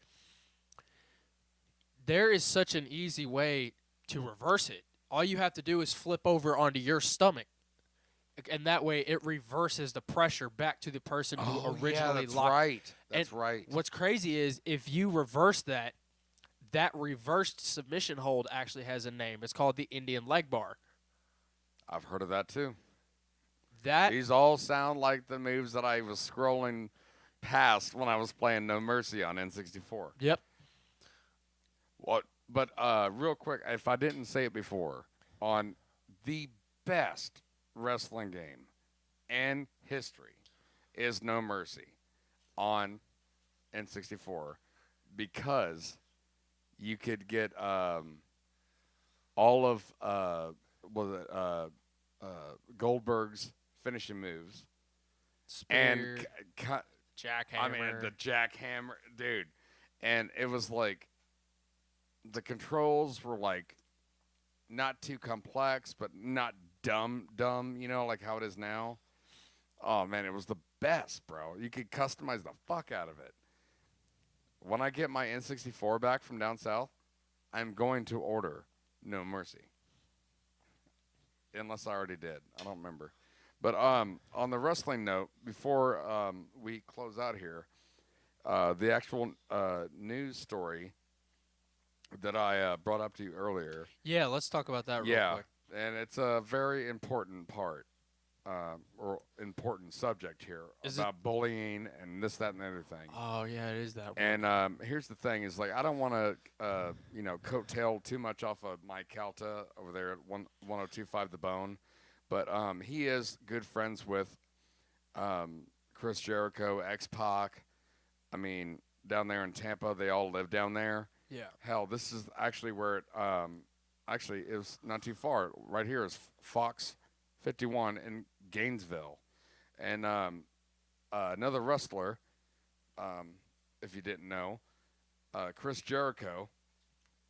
there is such an easy way to reverse it. All you have to do is flip over onto your stomach. And that way it reverses the pressure back to the person who originally that's locked. Right. That's and right. What's crazy is if you reverse that reversed submission hold actually has a name. It's called the Indian leg bar. I've heard of that too. That These all sound like the moves that I was scrolling past when I was playing No Mercy on N64. Yep. What? But real quick, if I didn't say it before, on the best wrestling game in history is No Mercy on N64 because you could get all of Goldberg's finishing moves spear, and jackhammer. I mean the jackhammer, dude, and it was like the controls were like not too complex, but not dumb, you know, like how it is now. Oh, man, it was the best, bro. You could customize the fuck out of it. When I get my N64 back from down south, I'm going to order No Mercy. Unless I already did. I don't remember. But on the wrestling note, before we close out here, the actual news story that I brought up to you earlier. Yeah, let's talk about that real quick. And it's a very important part, or important subject here about bullying and this, that, and the other thing. Oh, yeah, it is that one. And here's the thing: is like I don't want to, coattail too much off of Mike Calta over there at 1025 The Bone, but he is good friends with Chris Jericho, X-Pac. I mean, down there in Tampa, they all live down there. Yeah. Hell, this is actually where it. Actually, it was not too far. Right here is Fox 51 in Gainesville. And another wrestler, if you didn't know, Chris Jericho,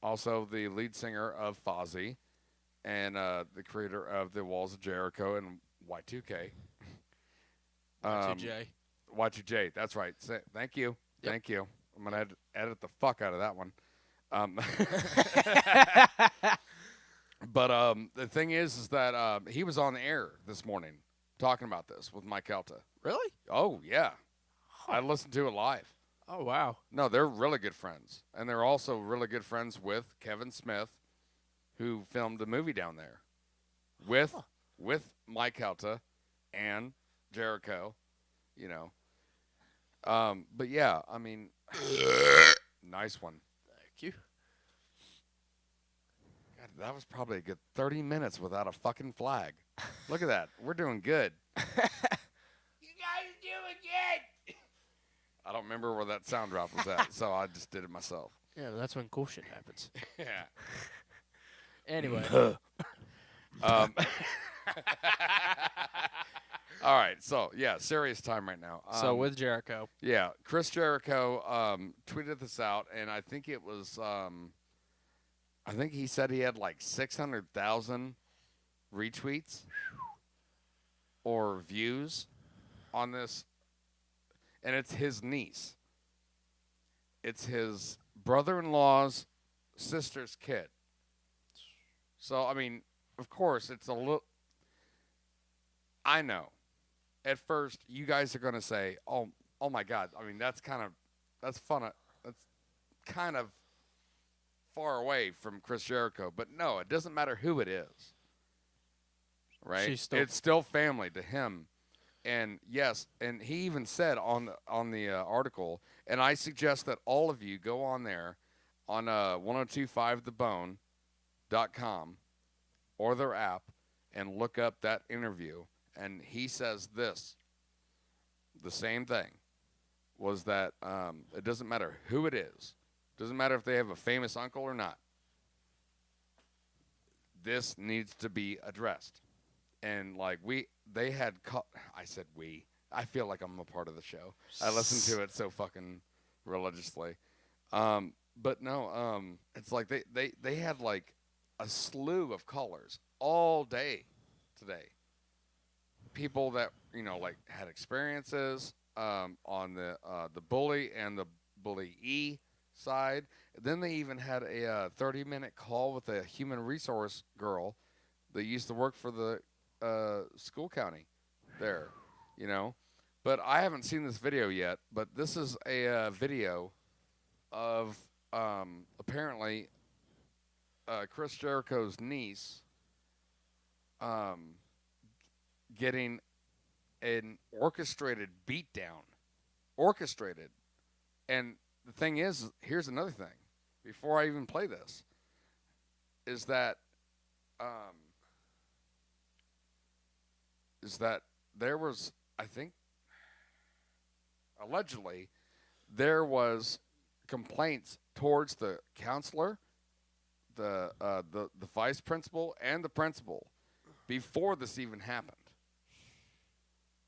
also the lead singer of Fozzy and the creator of the Walls of Jericho and Y2K. Y2J. Y2J, that's right. Thank you. Yep. Thank you. I'm going to edit the fuck out of that one. But the thing is that he was on the air this morning talking about this with Mike Calta. Really? Oh, yeah. I listened to it live. Oh, wow. No, they're really good friends. And they're also really good friends with Kevin Smith, who filmed the movie down there with Mike Calta and Jericho, you know. But, yeah, I mean, nice one. Thank you. God, that was probably a good 30 minutes without a fucking flag. Look at that. We're doing good. You guys doing good? I don't remember where that sound drop was at, so I just did it myself. Yeah, that's when cool shit happens. Yeah. Anyway. All right, so yeah, serious time right now. So with Jericho. Yeah, Chris Jericho tweeted this out, and I think it was, I think he said he had like 600,000 retweets or views on this, and it's his niece. It's his brother-in-law's sister's kid. So, I mean, of course, it's a little... I know. At first, you guys are going to say, oh my God. I mean, that's kind of far away from Chris Jericho. But no, it doesn't matter who it is. Right? It's still family to him. And yes, and he even said on the article, and I suggest that all of you go on there on 1025thebone.com or their app and look up that interview. And he says this, the same thing, was that it doesn't matter who it is. Doesn't matter if they have a famous uncle or not. This needs to be addressed. And like they had, I said we. I feel like I'm a part of the show. I listen to it so fucking religiously. But no, it's like they had like a slew of callers all day today. People that, you know, like had experiences on the bully and the bullyee side. Then they even had a 30-minute call with a human resource girl that used to work for the school county there, you know. But I haven't seen this video yet. But this is a video of apparently Chris Jericho's niece getting an orchestrated beatdown. Orchestrated. And the thing is, here's another thing. Before I even play this, is that there was, I think, allegedly, there was complaints towards the counselor, the vice principal, and the principal before this even happened.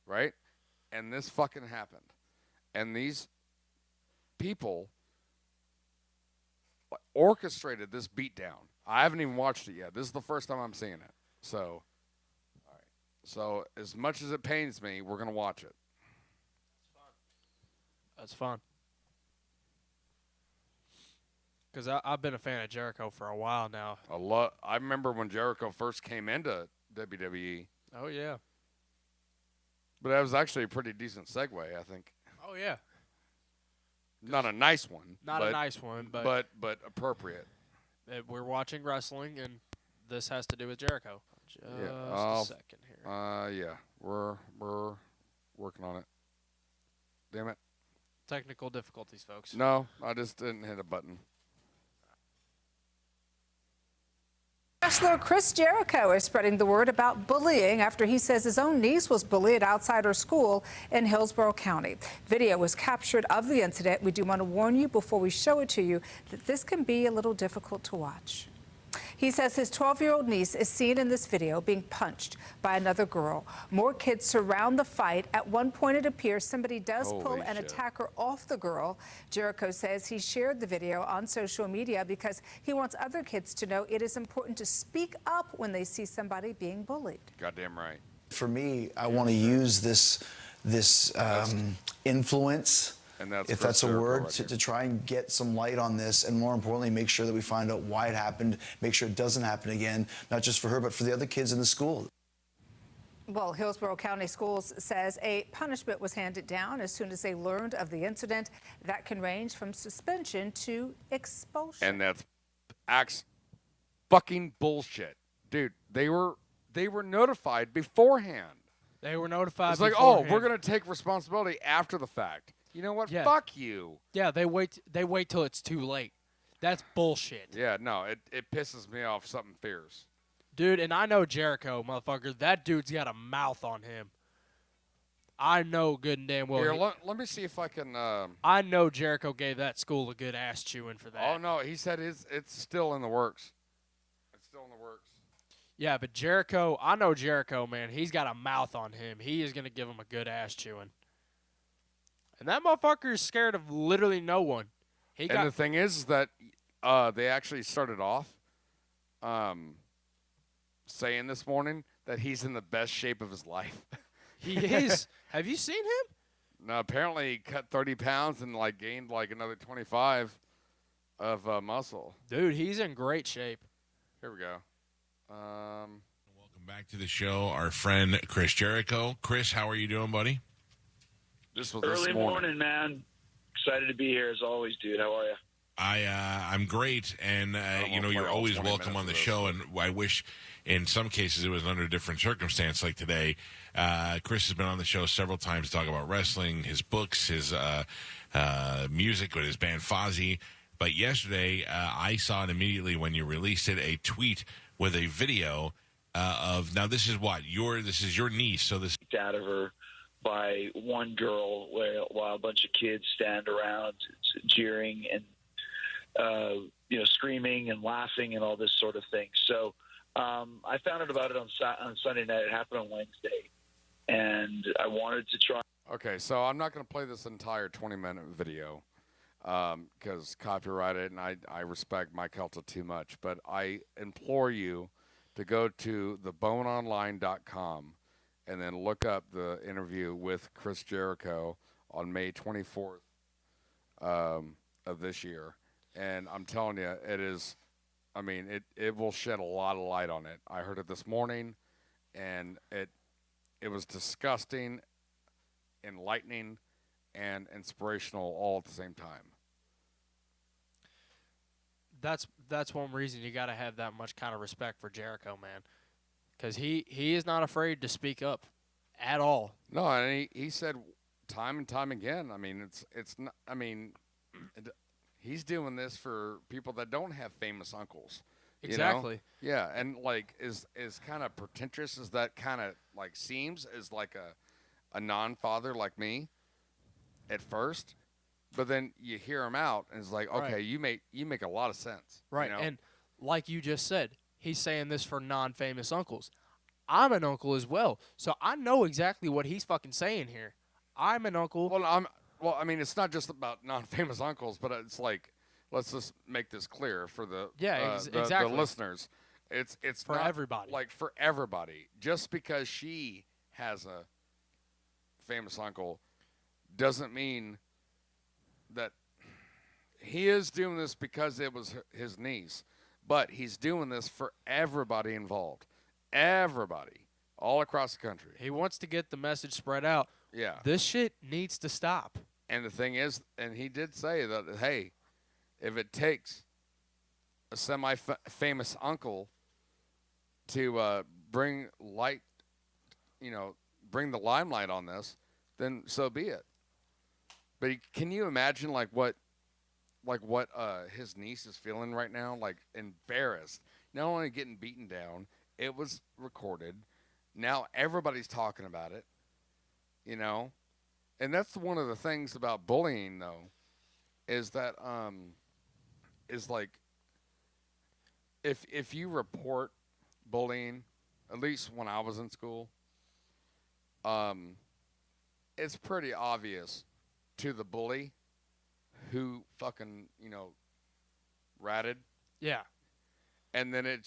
Right? And this fucking happened. And these people orchestrated this beatdown. I haven't even watched it yet. This is the first time I'm seeing it. So, all right. So, as much as it pains me, we're going to watch it. That's fun. Because I've been a fan of Jericho for a while now. I remember when Jericho first came into WWE. Oh, yeah. But that was actually a pretty decent segue, I think. Oh, yeah. Not a nice one. Not a nice one, but appropriate. We're watching wrestling, and this has to do with Jericho. Just a second here. Yeah. We're working on it. Damn it. Technical difficulties, folks. No, I just didn't hit a button. Wrestler Chris Jericho is spreading the word about bullying after he says his own niece was bullied outside her school in Hillsborough County. Video was captured of the incident. We do want to warn you before we show it to you that this can be a little difficult to watch. He says his 12-year-old niece is seen in this video being punched by another girl. More kids surround the fight. At one point, it appears somebody does pull an attacker off the girl. Jericho says he shared the video on social media because he wants other kids to know it is important to speak up when they see somebody being bullied. Goddamn right. For me, I want to use this influence, if that's a word, to try and get some light on this, and more importantly, make sure that we find out why it happened, make sure it doesn't happen again, not just for her, but for the other kids in the school. Well, Hillsborough County Schools says a punishment was handed down as soon as they learned of the incident. That can range from suspension to expulsion. And that's fucking bullshit. Dude, they were notified beforehand. They were notified beforehand. It's like, oh, we're going to take responsibility after the fact. You know what? Yeah. Fuck you. Yeah, they wait till it's too late. That's bullshit. Yeah, no, it pisses me off something fierce. Dude, and I know Jericho, motherfucker. That dude's got a mouth on him. I know good and damn well. Here, let me see if I can... I know Jericho gave that school a good ass chewing for that. Oh, no, he said it's still in the works. It's still in the works. Yeah, but Jericho, I know Jericho, man. He's got a mouth on him. He is going to give him a good ass chewing. And that motherfucker is scared of literally no one. The thing is that they actually started off saying this morning that he's in the best shape of his life. He is. Have you seen him? No, apparently he cut 30 pounds and gained another 25 of muscle. Dude, he's in great shape. Here we go. Welcome back to the show, our friend Chris Jericho. Chris, how are you doing, buddy? This was early morning, man. Excited to be here as always, dude. How are you? I'm great, and you're always welcome on the show. And I wish, in some cases, it was under a different circumstance, like today. Chris has been on the show several times to talk about wrestling, his books, his music with his band Fozzy. But yesterday, I saw it immediately when you released it, a tweet with a video of, now this is what? This is your niece, so this... Out of her by one girl while a bunch of kids stand around jeering and, screaming and laughing and all this sort of thing. So I found out about it on Sunday night. It happened on Wednesday, and I wanted to try. Okay, so I'm not going to play this entire 20-minute video because copyrighted, and I respect Mike Helta too much. But I implore you to go to theboneonline.com and then look up the interview with Chris Jericho on May 24th of this year. And I'm telling you, it will shed a lot of light on it. I heard it this morning, and it was disgusting, enlightening, and inspirational all at the same time. That's one reason you got to have that much kind of respect for Jericho, man. Because he is not afraid to speak up at all. No, and he said time and time again. It's not. He's doing this for people that don't have famous uncles. Exactly. You know? Yeah, and is kind of pretentious as that kind of seems as a non-father like me at first, but then you hear him out and it's like, okay, right. you make a lot of sense. Right, and like you just said, he's saying this for non-famous uncles. I'm an uncle as well, so I know exactly what he's fucking saying here. I'm an uncle. Well, it's not just about non-famous uncles, but it's let's just make this clear for the exactly. the listeners. It's for not everybody. For everybody. Just because she has a famous uncle doesn't mean that he is doing this because it was his niece, but he's doing this for everybody involved. Everybody. All across the country. He wants to get the message spread out. Yeah. This shit needs to stop. And the thing is, and he did say that, hey, if it takes a semi-famous uncle to bring light, bring the limelight on this, then so be it. But can you imagine what his niece is feeling right now? Embarrassed. Not only getting beaten down, it was recorded. Now everybody's talking about it, And that's one of the things about bullying, though, is that if you report bullying, at least when I was in school, it's pretty obvious to the bully who fucking ratted. Yeah. And then it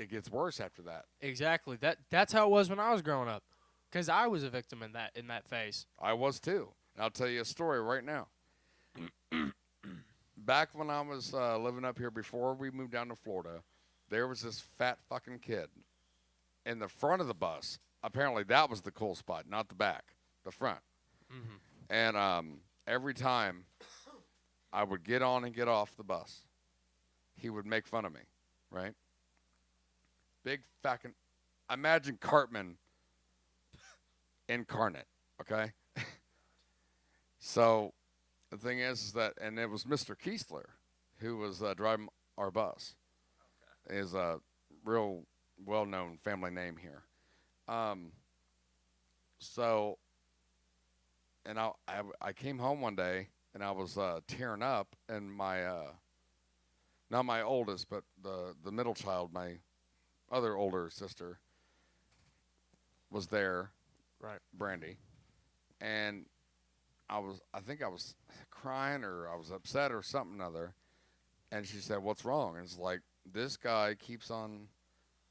gets worse after that. Exactly. That's how it was when I was growing up. Because I was a victim in that phase. I was too. And I'll tell you a story right now. Back when I was living up here before we moved down to Florida, there was this fat fucking kid in the front of the bus. Apparently that was the cool spot, not the back, the front. Mm-hmm. And every time I would get on and get off the bus, he would make fun of me, right? Big fucking, imagine Cartman incarnate, okay? So the thing is that, and it was Mr. Kiesler who was driving our bus. Okay. Is a real well-known family name here. So, and I came home one day and I was tearing up, and my not my oldest, but the middle child, my other older sister was there, right, Brandy, and I think I was crying or I was upset or something other, and she said, "What's wrong?" And it's like, this guy keeps on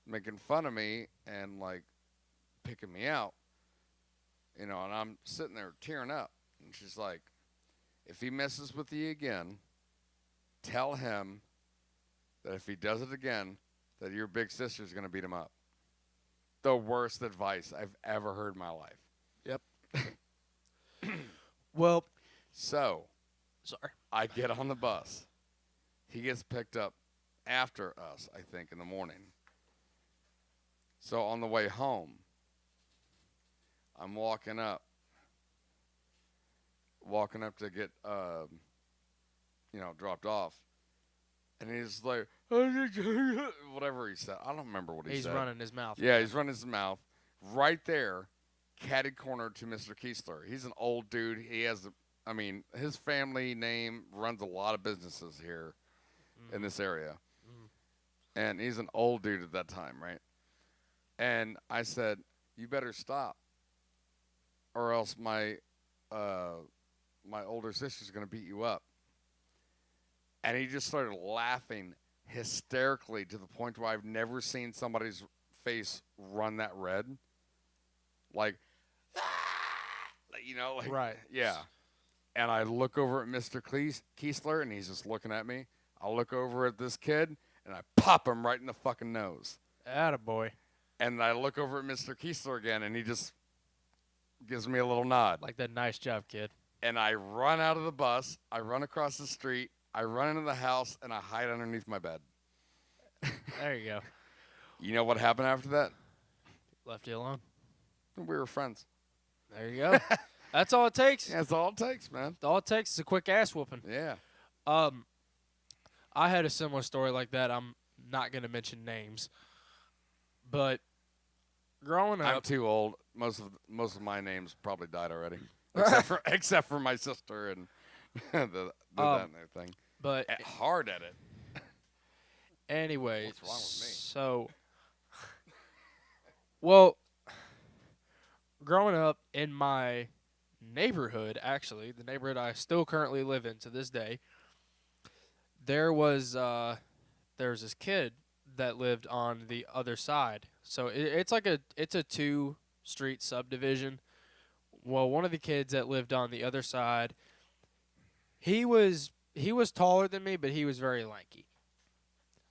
making fun of me and like picking me out, and I'm sitting there tearing up, and she's like, "If he messes with you again, tell him that if he does it again, that your big sister's going to beat him up." The worst advice I've ever heard in my life. Yep. Well, so sorry. I get on the bus. He gets picked up after us, I think, in the morning. So on the way home, I'm walking up to get, dropped off. And he's like, whatever he said. I don't remember what he said. He's running his mouth. Yeah, he's running his mouth. Right there, catty corner to Mr. Kiesler. He's an old dude. He has, his family name runs a lot of businesses here in this area. And he's an old dude at that time, right? And I said, "You better stop, or else my older sister's going to beat you up." And he just started laughing hysterically to the point where I've never seen somebody's face run that red. Like, right. Yeah. And I look over at Mr. Kiesler, and he's just looking at me. I look over at this kid, and I pop him right in the fucking nose. Attaboy. And I look over at Mr. Kiesler again, and he just gives me a little nod. Like that, "Nice job, kid." And I run out of the bus. I run across the street. I run into the house, and I hide underneath my bed. There you go. You know what happened after that? Left you alone. We were friends. There you go. That's all it takes. Yeah, that's all it takes, man. All it takes is a quick ass whooping. Yeah. I had a similar story like that. I'm not going to mention names. But growing up, I'm too old. Most of my names probably died already, except for my sister and that thing. But hard at it. Anyway, what's wrong with me? So, well, growing up in my neighborhood, actually, the neighborhood I still currently live in to this day, there was this kid that lived on the other side. So it's a 2-street subdivision. Well, one of the kids that lived on the other side, he was taller than me, but he was very lanky.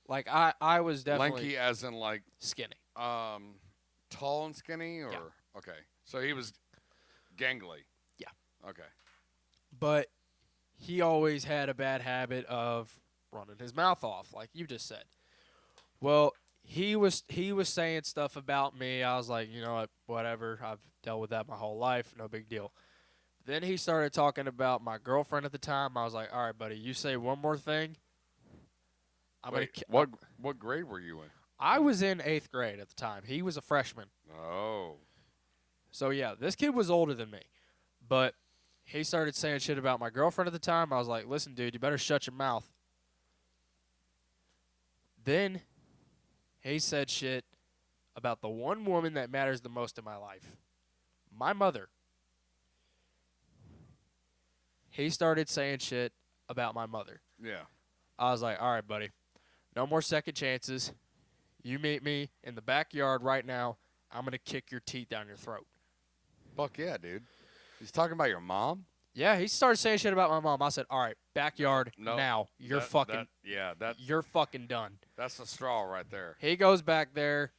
Like I was definitely lanky, as in like skinny. Tall and skinny, or okay. So he was gangly. Yeah. Okay. But he always had a bad habit of running his mouth off, like you just said. Well, he was saying stuff about me. I was like, you know what, whatever. I've dealt with that my whole life. No big deal. Then he started talking about my girlfriend at the time. I was like, all right, buddy, you say one more thing. What grade were you in? I was in 8th grade at the time. He was a freshman. Oh. So, yeah, this kid was older than me. But he started saying shit about my girlfriend at the time. I was like, listen, dude, you better shut your mouth. Then he said shit about the one woman that matters the most in my life, my mother. He started saying shit about my mother. Yeah. I was like, all right, buddy, no more second chances. You meet me in the backyard right now. I'm going to kick your teeth down your throat. Fuck yeah, dude. He's talking about your mom? Yeah, he started saying shit about my mom. I said, all right, backyard now. You're you're fucking done. That's the straw right there. He goes back there.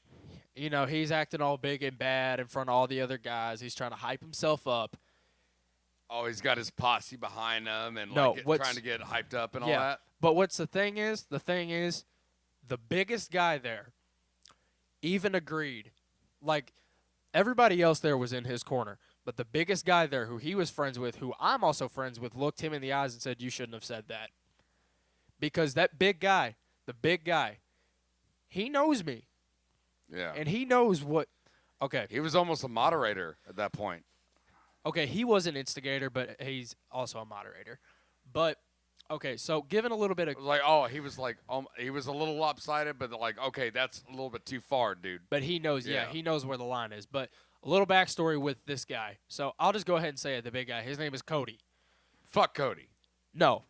You know, he's acting all big and bad in front of all the other guys. He's trying to hype himself up. Oh, he's got his posse behind him and trying to get hyped up and all that. But what's the thing is, the biggest guy there even agreed. Like, everybody else there was in his corner. But the biggest guy there, who he was friends with, who I'm also friends with, looked him in the eyes and said, you shouldn't have said that. Because that big guy, he knows me. Yeah. And he knows what. Okay. He was almost a moderator at that point. Okay, he was an instigator, but he's also a moderator. But Okay, so given a little bit of It was like, he was a little lopsided, but like, okay, that's a little bit too far, dude. But he knows, he knows where the line is. But a little backstory with this guy. So I'll just go ahead and say it, the big guy. His name is Cody. Fuck Cody. No.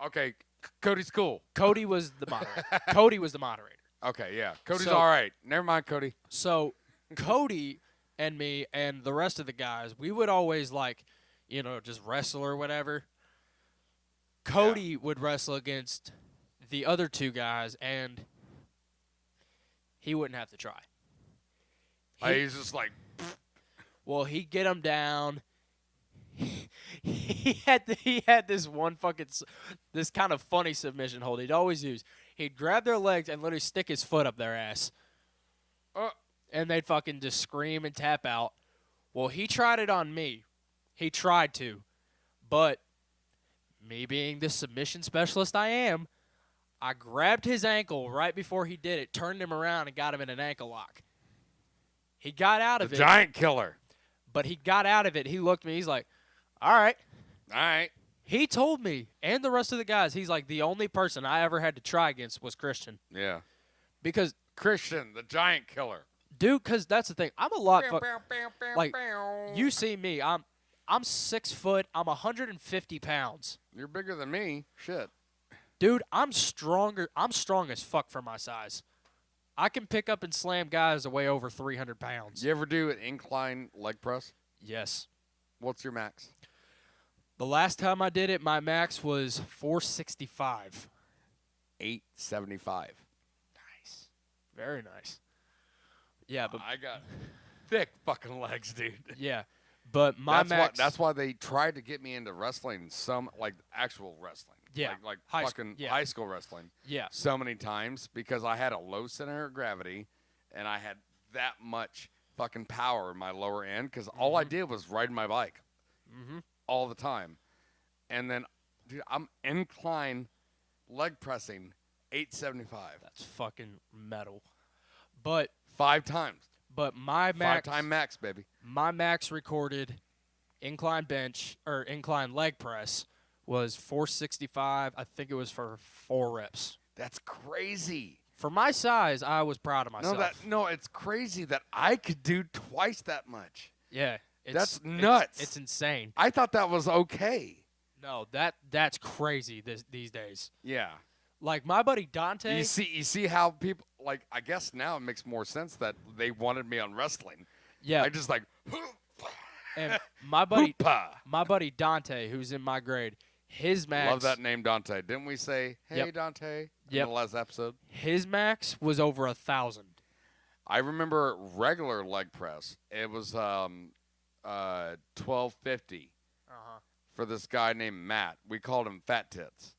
Okay, Cody's cool. Cody was the moderator. Cody was the moderator. Okay, yeah. Cody's all right. Never mind, Cody. So Cody and me and the rest of the guys, we would always just wrestle or whatever. Cody would wrestle against the other two guys, and he wouldn't have to try. He's just like, well, he'd get him down. He had this one this kind of funny submission hold he'd always use. He'd grab their legs and literally stick his foot up their ass. And they'd fucking just scream and tap out. Well, he tried it on me. He tried to. But me being the submission specialist I am, I grabbed his ankle right before he did it, turned him around, and got him in an ankle lock. He got out of it. Giant killer. But he got out of it. He looked at me. He's like, all right. All right. He told me, and the rest of the guys, he's like, the only person I ever had to try against was Christian. Yeah. Because Christian, the giant killer. Dude, because that's the thing. I'm a lot like, you see me. I'm 6 foot. I'm 150 pounds. You're bigger than me. Shit. Dude, I'm stronger. I'm strong as fuck for my size. I can pick up and slam guys that weigh over 300 pounds. You ever do an incline leg press? Yes. What's your max? The last time I did it, my max was 465. 875. Nice. Very nice. Yeah, but I got thick fucking legs, dude. Yeah. But my max. That's why they tried to get me into wrestling, like actual wrestling. Yeah. Like high school wrestling. Yeah. So many times because I had a low center of gravity and I had that much fucking power in my lower end because all I did was ride my bike all the time. And then, dude, I'm incline leg pressing 875. That's fucking metal. But 5 times. But my max 5-time max, baby. My max recorded incline bench or incline leg press was 465. I think it was for 4 reps. That's crazy. For my size, I was proud of myself. No, it's crazy that I could do twice that much. Yeah. That's nuts. It's insane. I thought that was okay. No, that's crazy these days. Yeah. Like my buddy Dante. You see how people like. I guess now it makes more sense that they wanted me on wrestling. Yeah. I just like. And my buddy Dante, who's in my grade, his max. Love that name, Dante. Didn't we say, "Hey, Dante"? In the last episode. His max was over 1,000. I remember regular leg press. It was 1250 for this guy named Matt. We called him Fat Tits.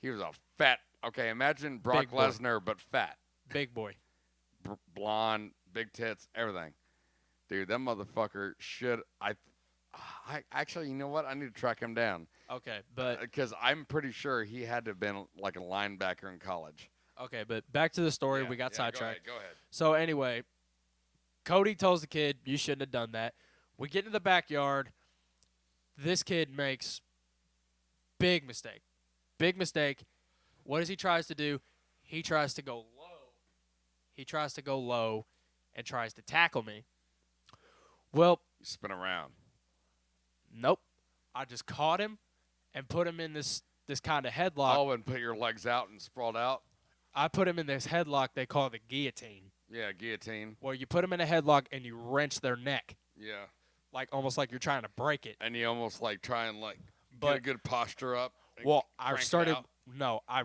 He was a fat. Okay, imagine Brock Lesnar, but fat. Big boy. Blonde, big tits, everything. Dude, that motherfucker should. I actually, you know what? I need to track him down. Okay, but because I'm pretty sure he had to have been like a linebacker in college. Okay, but back to the story. We got sidetracked. Go ahead. So anyway, Cody tells the kid, "You shouldn't have done that." We get into the backyard. This kid makes big mistake. Big mistake. What does he tries to do? He tries to go low. He tries to go low and tries to tackle me. Well, spin around. Nope. I just caught him and put him in this kind of headlock. Oh, and put your legs out and sprawled out? I put him in this headlock they call the guillotine. Yeah, guillotine. Where you put them in a headlock and you wrench their neck. Yeah. Like almost like you're trying to break it. And you almost like try and like get a good posture up. Well, I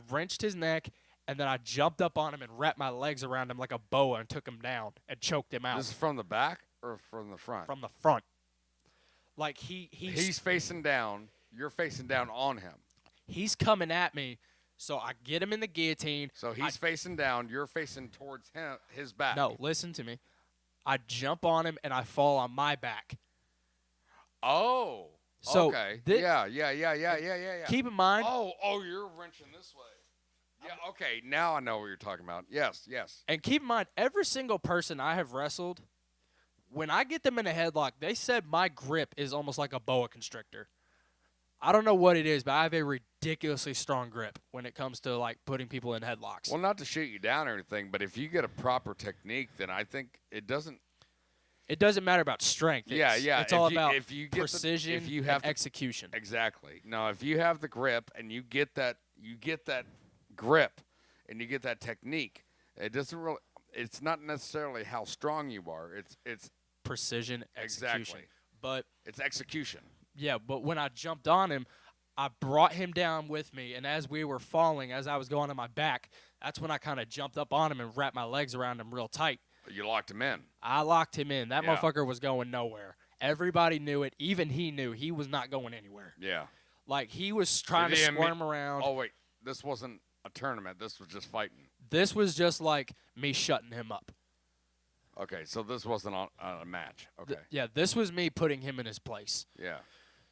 wrenched his neck and then I jumped up on him and wrapped my legs around him like a boa and took him down and choked him out. This is from the back or from the front? From the front. Like he's facing down. You're facing down on him. He's coming at me. So I get him in the guillotine. So he's facing down. You're facing towards him, his back. No, listen to me. I jump on him and I fall on my back. Oh. So okay. Yeah. Keep in mind. Oh, you're wrenching this way. Yeah. Okay. Now I know what you're talking about. Yes. And keep in mind, every single person I have wrestled, when I get them in a headlock, they said my grip is almost like a boa constrictor. I don't know what it is, but I have a ridiculously strong grip when it comes to like putting people in headlocks. Well, not to shoot you down or anything, but if you get a proper technique, then I think it doesn't. It doesn't matter about strength. It's all about precision and execution. Exactly. No, if you have the grip and you get that grip and you get that technique, it doesn't really. It's not necessarily how strong you are. It's precision, execution. Exactly. But it's execution. Yeah, but when I jumped on him, I brought him down with me, and as we were falling, as I was going on my back, that's when I kind of jumped up on him and wrapped my legs around him real tight. You locked him in. I locked him in. That motherfucker was going nowhere. Everybody knew it. Even he knew he was not going anywhere. Yeah. Like, he was trying to squirm around. Oh, wait. This wasn't a tournament. This was just fighting. This was just like me shutting him up. Okay, so this wasn't a match. Okay. This was me putting him in his place. Yeah.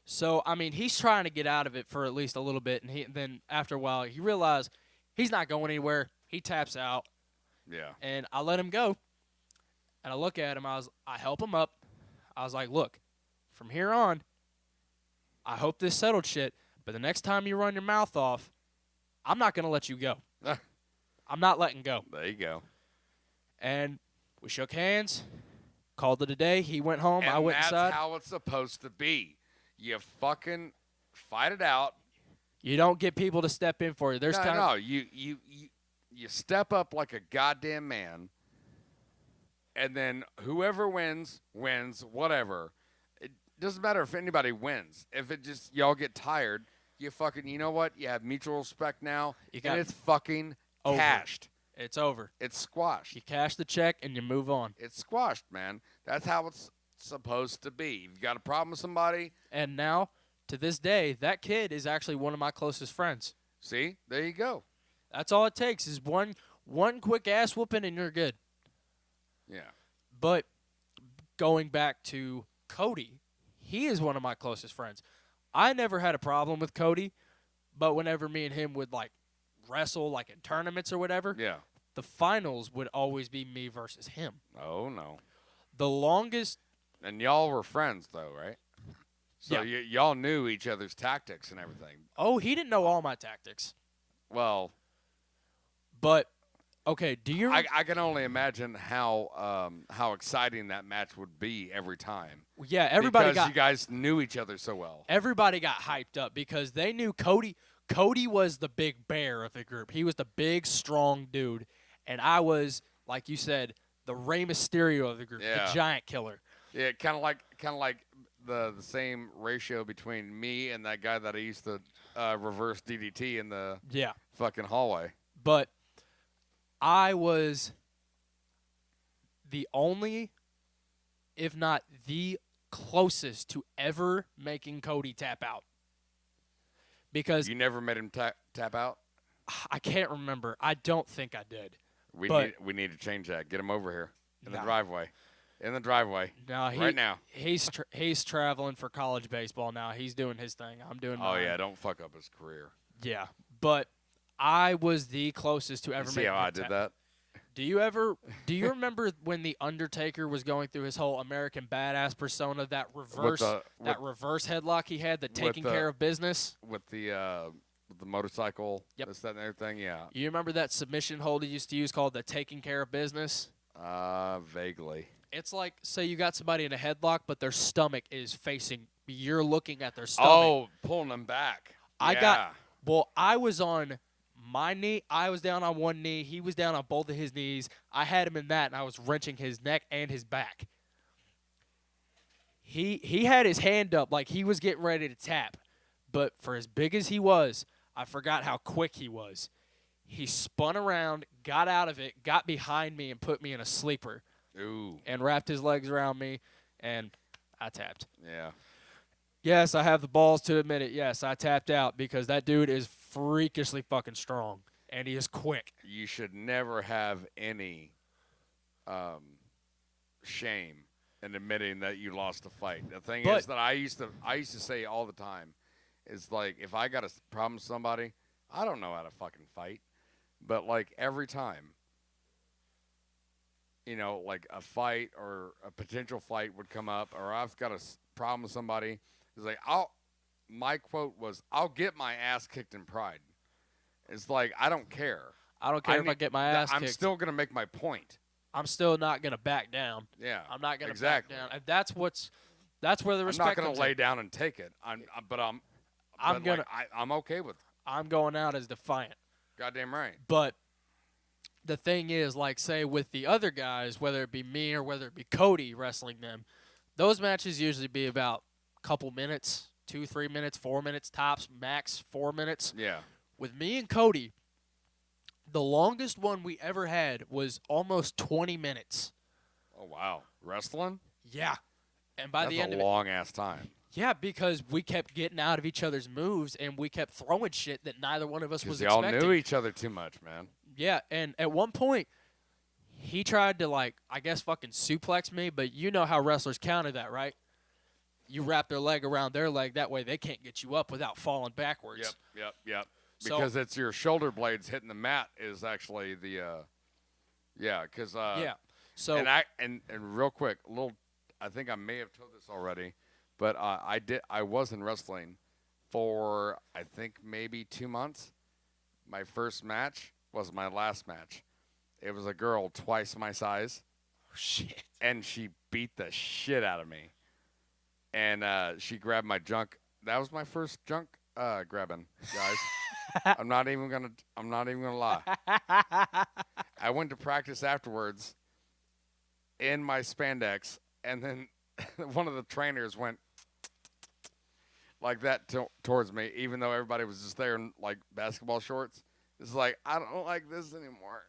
So, I mean, he's trying to get out of it for at least a little bit, and then after a while, he realized he's not going anywhere. He taps out. Yeah. And I let him go. And I look at him. I help him up. I was like, look, from here on, I hope this settled shit, but the next time you run your mouth off, I'm not going to let you go. I'm not letting go. There you go. And we shook hands, called it a day. He went home. I went inside. That's how it's supposed to be. You fucking fight it out. You don't get people to step in for you. There's time. No, you step up like a goddamn man, and then whoever wins, whatever. It doesn't matter if anybody wins. If it just y'all get tired, you know what? You have mutual respect now, and it's fucking over. Cashed. It's over. It's squashed. You cash the check and you move on. It's squashed, man. That's how it's supposed to be. If you got a problem with somebody. And now, to this day, that kid is actually one of my closest friends. See? There you go. That's all it takes is one quick ass whooping and you're good. Yeah. But going back to Cody, he is one of my closest friends. I never had a problem with Cody, but whenever me and him would like wrestle like in tournaments or whatever, the finals would always be me versus him. Oh no. The longest. And y'all were friends though, right? So y'all knew each other's tactics and everything. Oh, he didn't know all my tactics. Well, but okay, do you? I can only imagine how exciting that match would be every time. Yeah, everybody because you guys knew each other so well. Everybody got hyped up because they knew Cody. Cody was the big bear of the group. He was the big, strong dude, and I was, like you said, the Rey Mysterio of the group, the giant killer. Yeah, kind of like the same ratio between me and that guy that I used to reverse DDT in the fucking hallway. But I was the only, if not the closest to ever making Cody tap out. Because you never made him tap out? I can't remember. I don't think I did. We need to change that. Get him over here in the driveway. In the driveway. No, right now. He's traveling for college baseball now. He's doing his thing. I'm doing mine. Oh yeah, don't fuck up his career. Yeah, but I was the closest to ever see how I did that? Do you remember when the Undertaker was going through his whole American Badass persona, that reverse headlock he had, the taking care of business with the motorcycle, this, that, and everything? Yeah. You remember that submission hold he used to use called the taking care of business? Vaguely. It's like, say you got somebody in a headlock, but their stomach is facing. You're looking at their stomach. Oh, pulling them back. I was on my knee. I was down on one knee. He was down on both of his knees. I had him in that, and I was wrenching his neck and his back. He had his hand up like he was getting ready to tap. But for as big as he was, I forgot how quick he was. He spun around, got out of it, got behind me, and put me in a sleeper. Ooh. And wrapped his legs around me, and I tapped. Yeah. Yes, I have the balls to admit it. Yes, I tapped out because that dude is freakishly fucking strong, and he is quick. You should never have any shame in admitting that you lost a fight. The thing is that I used to say all the time is, like, if I got a problem with somebody, I don't know how to fucking fight. But, like, every time, you know, like a fight or a potential fight would come up, or I've got a problem with somebody, it's like, my quote was, "I'll get my ass kicked in Pride." It's like I don't care. I don't care if I get my ass kicked. I'm still gonna make my point. I'm still not gonna back down. Yeah, I'm not gonna exactly. back down. And that's where the respect. I'm not gonna lay down and take it. I'm okay with it. I'm going out as defiant. Goddamn right. But the thing is, like, say with the other guys, whether it be me or whether it be Cody wrestling them, those matches usually be about a couple minutes, 2-3 minutes, 4 minutes tops, max 4 minutes. Yeah. With me and Cody, the longest one we ever had was almost 20 minutes. Oh, wow. Wrestling? Yeah. And by the end of it, that's a long-ass time. yeah, because we kept getting out of each other's moves, and we kept throwing shit that neither one of us was expecting. Y'all knew each other too much, man. Yeah, and at one point, he tried to, like, I guess fucking suplex me, but you know how wrestlers counter that, right? You wrap their leg around their leg. That way they can't get you up without falling backwards. Yep. Because it's your shoulder blades hitting the mat is actually the, because yeah. So and real quick, I think I may have told this already, but I was in wrestling for I think maybe 2 months. My first match was my last match. It was a girl twice my size. Oh, shit. And she beat the shit out of me. And she grabbed my junk. That was my first junk grabbing, guys. I'm not even gonna lie. I went to practice afterwards in my spandex, and then one of the trainers went like that towards me, even though everybody was just there in like basketball shorts. It's like, I don't like this anymore.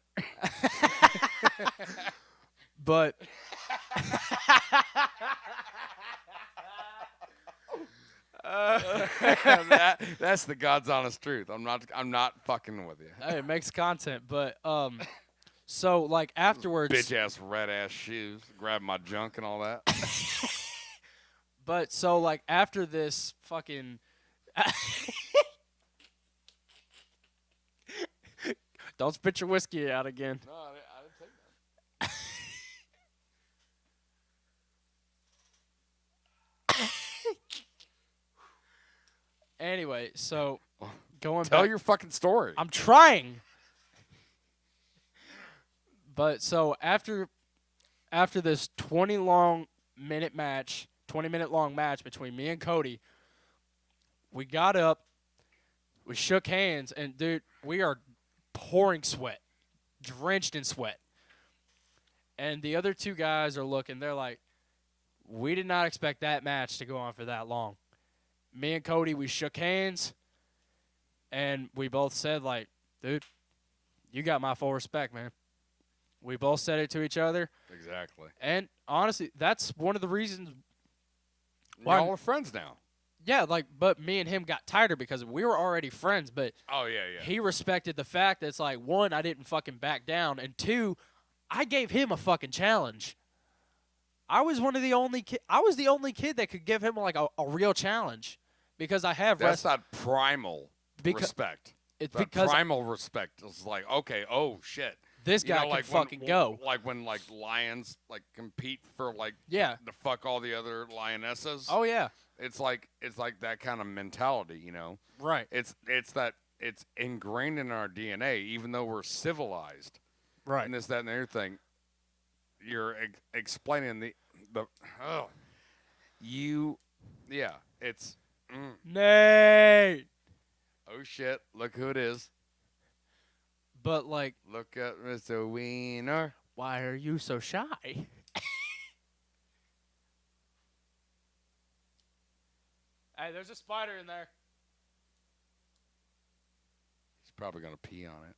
But that's the God's honest truth. I'm not fucking with you. Hey, it makes content, but so like afterwards, bitch ass red ass shoes, grabbing my junk and all that. But so like after this fucking don't spit your whiskey out again. No, I didn't take that. Anyway, so going Tell back, your fucking story. I'm trying. But so after this 20-minute long match between me and Cody, we got up, we shook hands, and dude, we are pouring sweat, drenched in sweat. And the other two guys are looking, they're like, we did not expect that match to go on for that long. Me and Cody, we shook hands, and we both said, like, dude, you got my full respect, man. We both said it to each other. Exactly. And honestly, that's one of the reasons why we're friends now. Yeah, like, but me and him got tighter because we were already friends, but oh yeah. He respected the fact that it's like, one, I didn't fucking back down, and two, I gave him a fucking challenge. I was the only kid that could give him like a real challenge because I have that's not primal respect. It's that because primal respect is like, okay, oh shit. This guy can fucking go. Like when like lions like compete for like to fuck all the other lionesses. Oh yeah. It's like that kind of mentality, you know. Right. It's ingrained in our DNA, even though we're civilized. Right. And this, that, and the other thing. You're explaining it's Nate. Oh shit! Look who it is. But like, look at Mr. Wiener. Why are you so shy? Hey, there's a spider in there. He's probably gonna pee on it.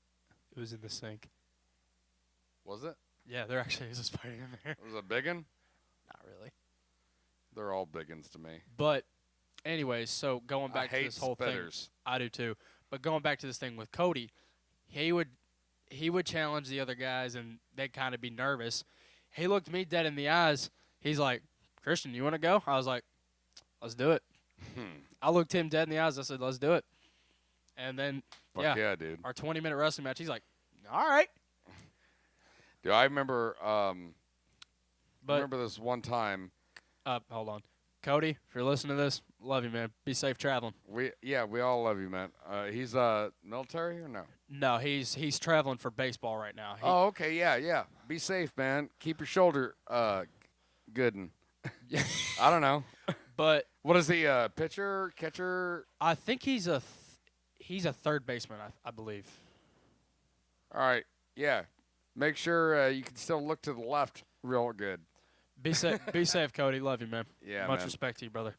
It was in the sink. Was it? Yeah, there actually is a spider in there. Was it a big one? Not really. They're all big ones to me. But anyways, so going back to this whole spitters. thing. I do too. But going back to this thing with Cody, he would challenge the other guys and they'd kind of be nervous. He looked me dead in the eyes. He's like, Christian, you want to go? I was like, let's do it. I looked him dead in the eyes. I said, let's do it. And then, yeah, dude. Our 20-minute wrestling match, he's like, all right. Dude, I remember remember this one time. Hold on. Cody, if you're listening to this, love you, man. Be safe traveling. We all love you, man. He's military or no? No, he's traveling for baseball right now. Oh, okay, yeah. Be safe, man. Keep your shoulder good. I don't know. But what is he? Pitcher, catcher? I think he's a third baseman, I believe. All right, yeah. Make sure you can still look to the left real good. Be safe, Cody. Love you, man. Yeah, Much man. respect to you, brother.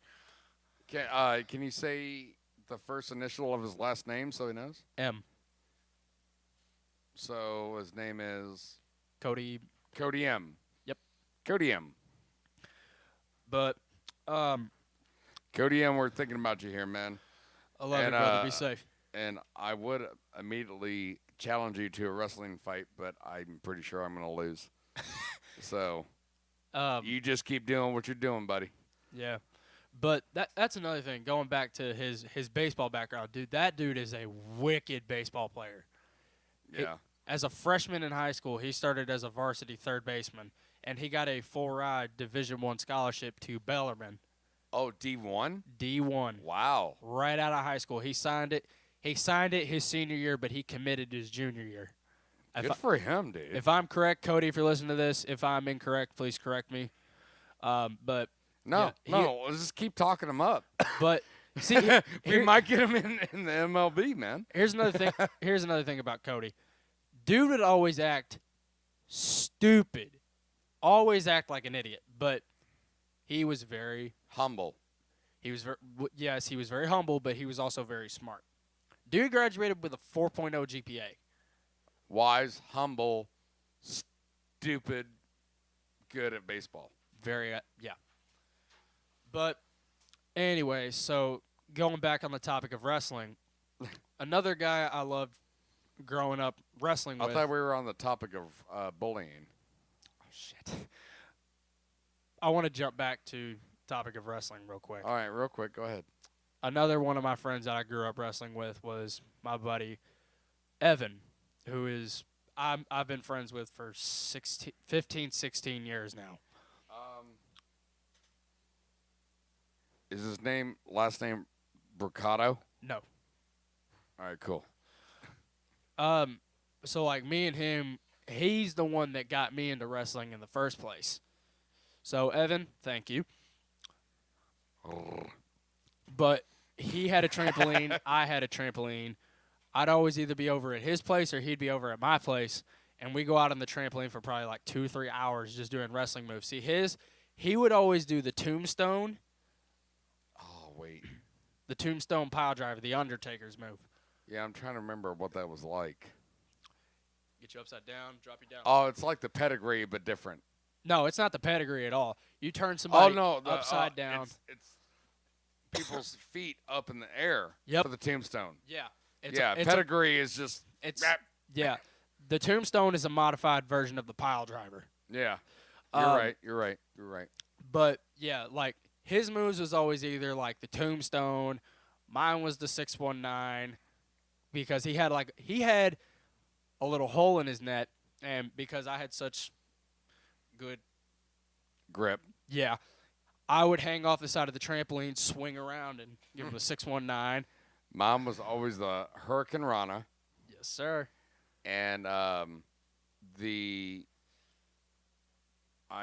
Can you say the first initial of his last name so he knows? M. So his name is Cody. Cody M. Yep. Cody M. But Cody M, we're thinking about you here, man. I love you, brother. Be safe. And I would immediately challenge you to a wrestling fight, but I'm pretty sure I'm going to lose. So you just keep doing what you're doing, buddy. Yeah. But that's another thing. Going back to his baseball background, dude, that dude is a wicked baseball player. Yeah. As a freshman in high school, he started as a varsity third baseman, and he got a full-ride Division I scholarship to Bellarmine. Oh, D1? D1. Wow. Right out of high school. He signed it. He signed it his senior year, but he committed his junior year. Good for him, dude. If I'm correct, Cody, if you're listening to this, if I'm incorrect, please correct me. But no, let's just keep talking him up. But see, we might get him in the MLB, man. Here's another thing. Here's another thing about Cody. Dude would always act stupid, always act like an idiot. But he was very humble. He was yes, he was very humble, but he was also very smart. Dude graduated with a 4.0 GPA. Wise, humble, stupid, good at baseball. Very, yeah. But anyway, so going back on the topic of wrestling, another guy I loved growing up wrestling with. I thought we were on the topic of bullying. Oh, shit. I want to jump back to topic of wrestling real quick. All right, real quick. Go ahead. Another one of my friends that I grew up wrestling with was my buddy Evan, who is I've been friends with for 15, 16 years now. Is his last name Bricado? No. All right, cool. So like me and him, he's the one that got me into wrestling in the first place. So Evan, thank you. But he had a trampoline, I had a trampoline. I'd always either be over at his place or he'd be over at my place, and we go out on the trampoline for probably like 2-3 hours just doing wrestling moves. See, he would always do the tombstone. Oh, wait. The tombstone pile driver, the Undertaker's move. Yeah, I'm trying to remember what that was like. Get you upside down, drop you down. Oh, it's like the pedigree, but different. No, it's not the pedigree at all. You turn somebody upside down. It's people's feet up in the air for the tombstone. Yeah. Pedigree is just... Yeah. The tombstone is a modified version of the pile driver. Yeah. You're right. But, yeah, like, his moves was always either, like, the tombstone. Mine was the 619 because he had a little hole in his net, and because I had such good grip. Yeah. I would hang off the side of the trampoline, swing around, and give him a 619. Mine was always the Hurricane Rana. Yes, sir. And I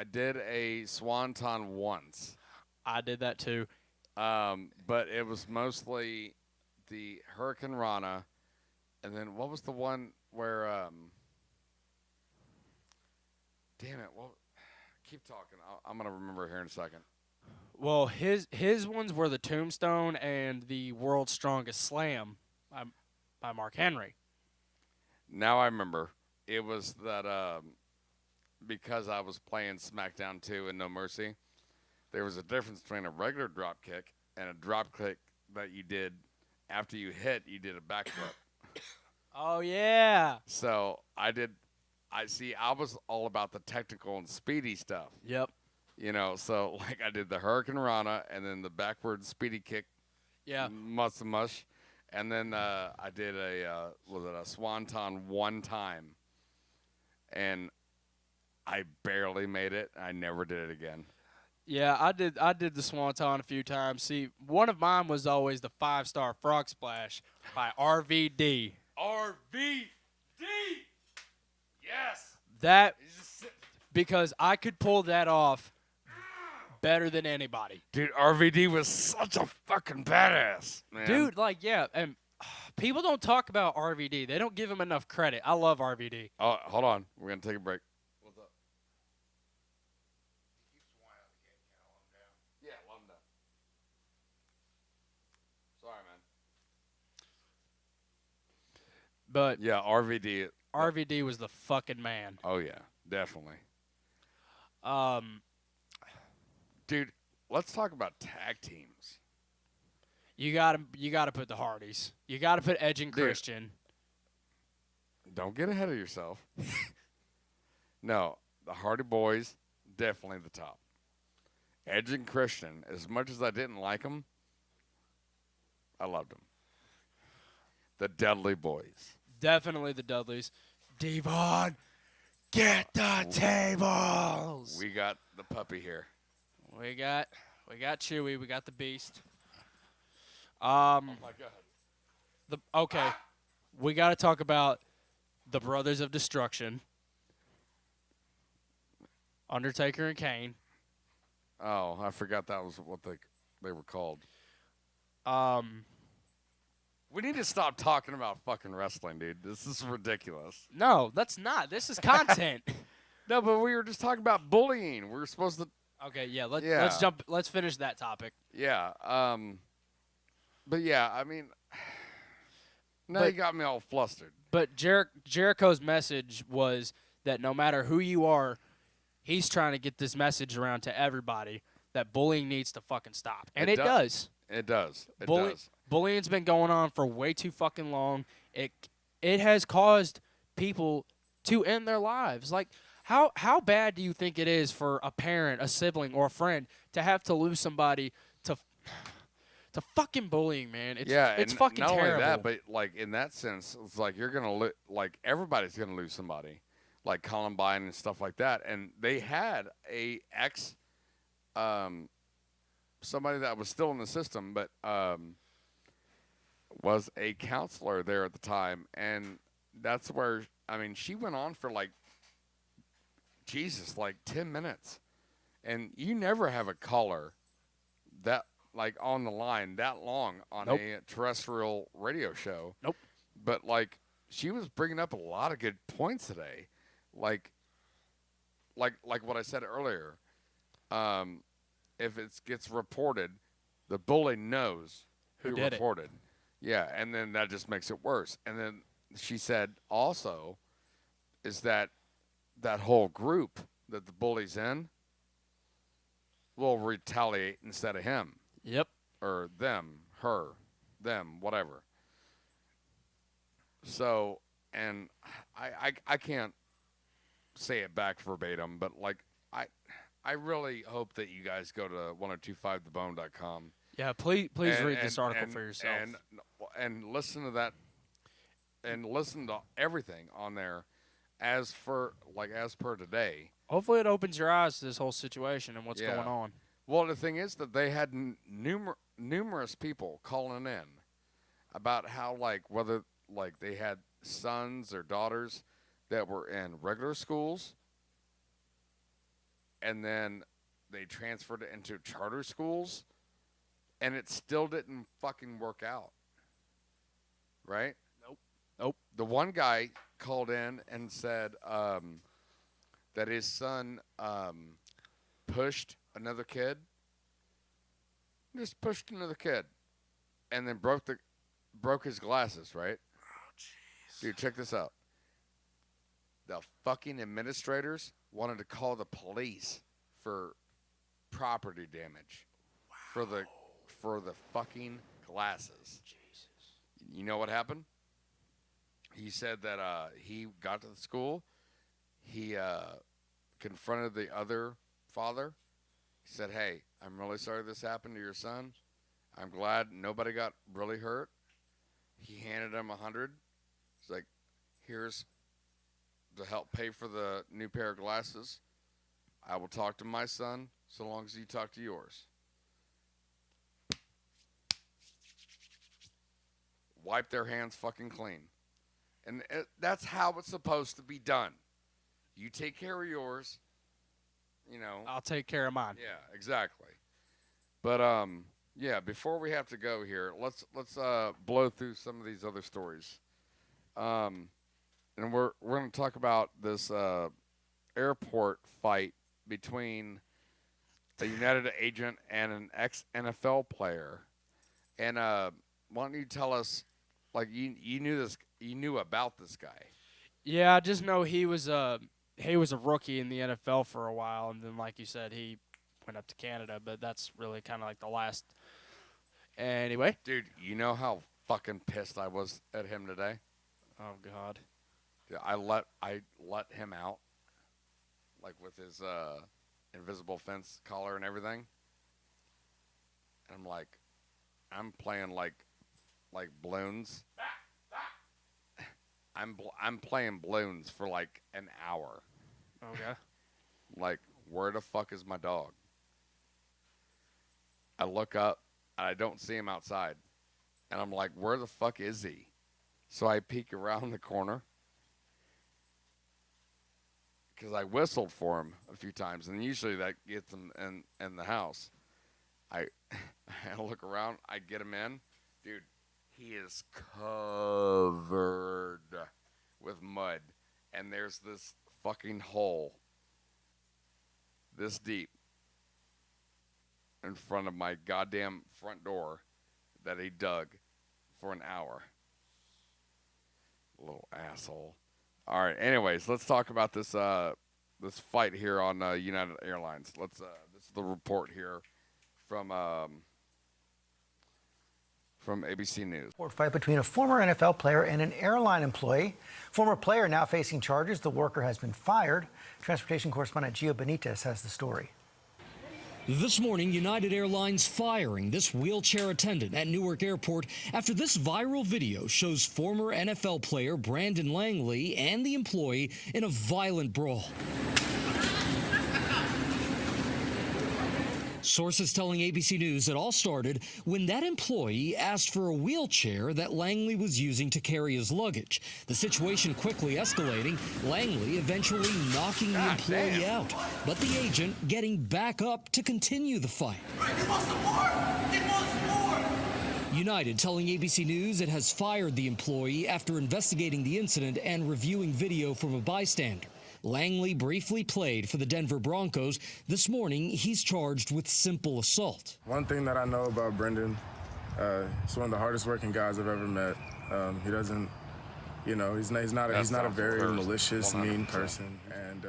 did a Swanton once. I did that too. But it was mostly the Hurricane Rana. And then what was the one where damn it, well, keep talking. I'm going to remember here in a second. Well, his ones were the Tombstone and the World's Strongest Slam by Mark Henry. Now I remember. It was that because I was playing SmackDown 2 and No Mercy, there was a difference between a regular drop kick and a drop kick that you did after you hit, you did a backflip. Oh, yeah. So I was all about the technical and speedy stuff. Yep. You know, so like I did the Hurricane Rana and then the backward speedy kick. Yeah. Mush. And then I did a Swanton one time. And I barely made it. I never did it again. Yeah, I did the Swanton a few times. See, one of mine was always the 5-star Frog Splash by RVD. RVD. Yes. That because I could pull that off better than anybody. Dude, RVD was such a fucking badass, man. Dude, like, yeah, and people don't talk about RVD. They don't give him enough credit. I love RVD. Oh, hold on. We're going to take a break. What's up? Yeah, let him down. Sorry, man. But yeah, RVD was the fucking man. Oh, yeah, definitely. Dude, let's talk about tag teams. You gotta put the Hardys. You gotta put Edge and Christian. Don't get ahead of yourself. No, the Hardy Boys, definitely the top. Edge and Christian, as much as I didn't like them, I loved them. The Dudley Boys. Definitely the Dudleys. Devon, get the tables. We got the puppy here. We got Chewy. We got the Beast. Oh my God. Okay, we got to talk about the Brothers of Destruction. Undertaker and Kane. Oh, I forgot that was what they were called. We need to stop talking about fucking wrestling, dude. This is ridiculous. No, that's not. This is content. No, but we were just talking about bullying. We were supposed to. Okay, yeah. Let's jump. Let's finish that topic. Yeah. But yeah, I mean, now you got me all flustered. But Jericho's message was that no matter who you are, he's trying to get this message around to everybody that bullying needs to fucking stop, and it does. It does. It does. Bullying's been going on for way too fucking long. It has caused people to end their lives. Like, how bad do you think it is for a parent, a sibling, or a friend to have to lose somebody to fucking bullying, man? It's fucking not terrible. Only that, but like in that sense, it's like you're gonna like everybody's gonna lose somebody, like Columbine and stuff like that. And they had a somebody that was still in the system, but was a counselor there at the time, and that's where she went on for like 10 minutes, and you never have a caller that like on the line that long on a terrestrial radio show. Nope. But like she was bringing up a lot of good points today, like what I said earlier. If it gets reported, the bully knows who did reported. Yeah, and then that just makes it worse. And then she said also is that whole group that the bully's in will retaliate instead of him. Yep. Or them, her, them, whatever. So, and I can't say it back verbatim, but like I really hope that you guys go to 1025thebone.com. Yeah, please read this article for yourself. And listen to that, and listen to everything on there as per today. Hopefully it opens your eyes to this whole situation and what's going on. Well, the thing is that they had numerous people calling in about how whether they had sons or daughters that were in regular schools, and then they transferred it into charter schools, and it still didn't fucking work out. Right? Nope. The one guy called in and said that his son pushed another kid. Just pushed another kid. And then broke his glasses, right? Oh, jeez. Dude, check this out. The fucking administrators wanted to call the police for property damage. Wow. For the fucking glasses. Jesus. You know what happened? He said that he got to the school. He confronted the other father. He said, "Hey, I'm really sorry this happened to your son. I'm glad nobody got really hurt." He handed him $100. He's like, "Here's to help pay for the new pair of glasses. I will talk to my son so long as you talk to yours. Wipe their hands fucking clean. And that's how it's supposed to be done. You take care of yours, you know. I'll take care of mine. Yeah, exactly. But yeah, before we have to go here, let's blow through some of these other stories. And we're going to talk about this airport fight between a United agent and an ex-NFL player. And why don't you tell us, like, you knew about this guy? Yeah, I just know he was a rookie in the NFL for a while, and then, like you said, he went up to Canada. But that's really kind of like the last. Anyway, dude, you know how fucking pissed I was at him today? Oh God. Yeah, I let him out, like with his invisible fence collar and everything. And I'm like, I'm playing like balloons. I'm playing balloons for like an hour. Okay. Like, where the fuck is my dog? I look up and I don't see him outside. And I'm like, where the fuck is he? So I peek around the corner. Because I whistled for him a few times. And usually that gets him in the house. I look around. I get him in. Dude, he is covered with mud. And there's this fucking hole this deep in front of my goddamn front door that he dug for an hour. Little asshole. All right. Anyways, let's talk about this this fight here on United Airlines. This is the report here from ABC News. Fight between a former NFL player and an airline employee. Former player now facing charges. The worker has been fired. Transportation correspondent Gio Benitez has the story. This morning, United Airlines firing this wheelchair attendant at Newark Airport after this viral video shows former NFL player Brandon Langley and the employee in a violent brawl. Sources telling ABC News it all started when that employee asked for a wheelchair that Langley was using to carry his luggage. The situation quickly escalating, Langley eventually knocking the employee out, but the agent getting back up to continue the fight. He wants some more! He wants more! United telling ABC News it has fired the employee after investigating the incident and reviewing video from a bystander. Langley briefly played for the Denver Broncos. This morning, he's charged with simple assault. One thing that I know about Brendan, he's one of the hardest working guys I've ever met. He doesn't, you know, he's not a very malicious, 100%. Mean person. And,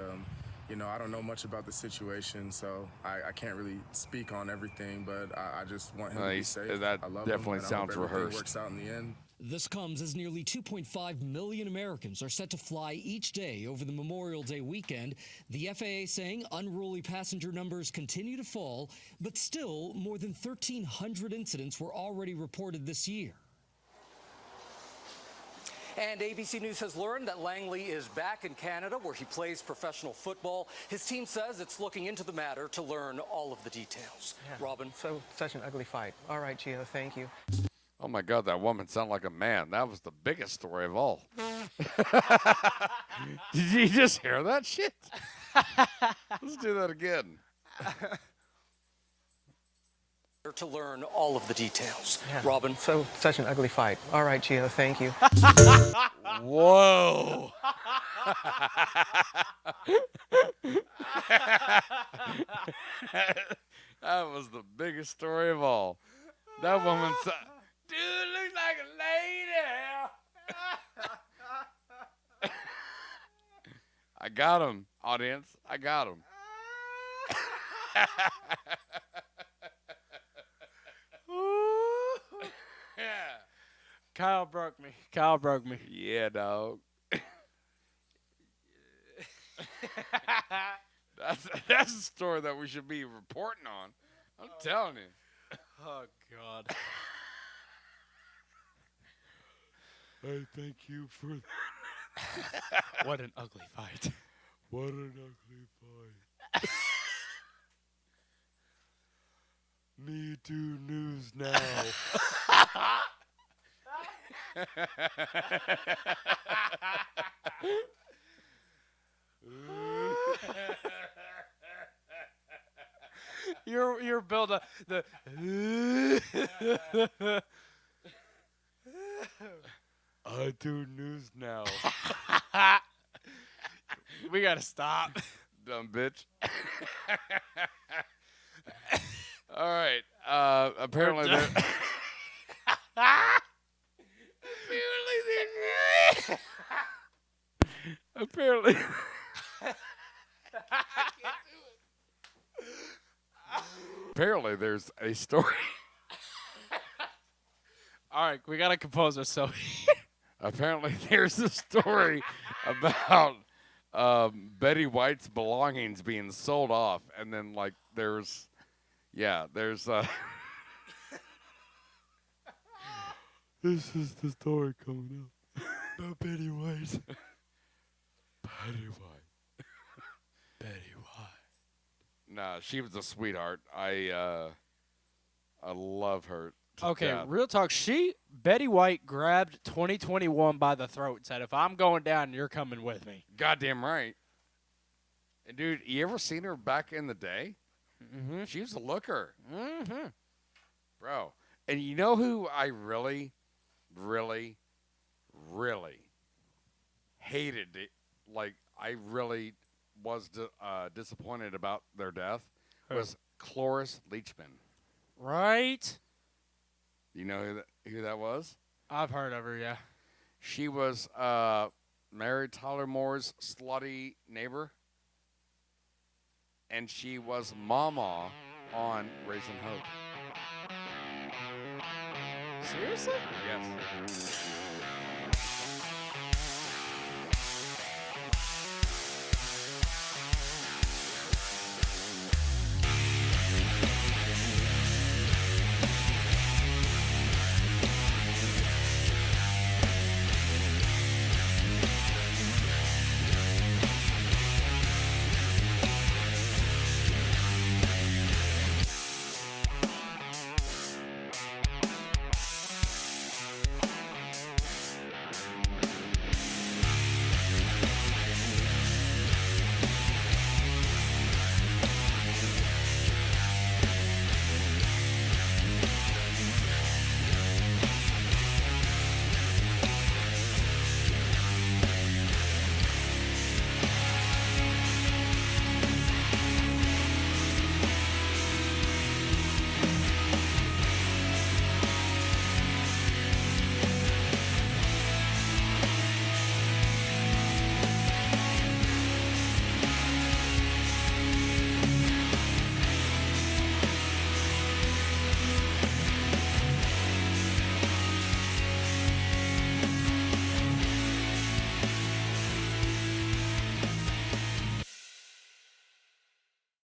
you know, I don't know much about the situation, so I can't really speak on everything, but I just want him to be safe. That I love definitely him, sounds I hope rehearsed. Works out in the end. This comes as nearly 2.5 million Americans are set to fly each day over the Memorial Day weekend. The FAA saying unruly passenger numbers continue to fall, but still more than 1,300 incidents were already reported this year. And ABC News has learned that Langley is back in Canada, where he plays professional football. His team says it's looking into the matter to learn all of the details. Yeah. Robin? Such an ugly fight. All right, Gio, thank you. Oh, my God, that woman sounded like a man. That was the biggest story of all. Did you just hear that shit? Let's do that again. To learn all of the details. Yeah. Robin? Such an ugly fight. All right, Gio, thank you. Whoa. That was the biggest story of all. That woman said, Dude looks like a lady. I got him, audience. I got him. Yeah. Kyle broke me. Yeah, dog. That's a story that we should be reporting on. I'm telling you. Oh, God. I thank you for that. What an ugly fight. What an ugly fight. Me Too News now. Your build up the. I do news now. We gotta stop. Dumb bitch. All right. Apparently there. Apparently. Apparently there's a story. All right, we gotta compose ourselves. Apparently there's a story about Betty White's belongings being sold off, and then like there's this is the story coming up about Betty White. Betty White. Betty White. Nah, she was a sweetheart. I love her. Okay, death. real talk. Betty White grabbed 2021 by the throat and said, "If I'm going down, you're coming with me." Goddamn right. And dude, you ever seen her back in the day? Mm-hmm. She was a looker. Mm-hmm. Bro. And you know who I really, really, really hated it? Like, I really was disappointed about their death was Cloris Leachman. Right? You know who that was? I've heard of her, yeah. She was Mary Tyler Moore's slutty neighbor. And she was Mama on Raising Hope. Seriously? Yes.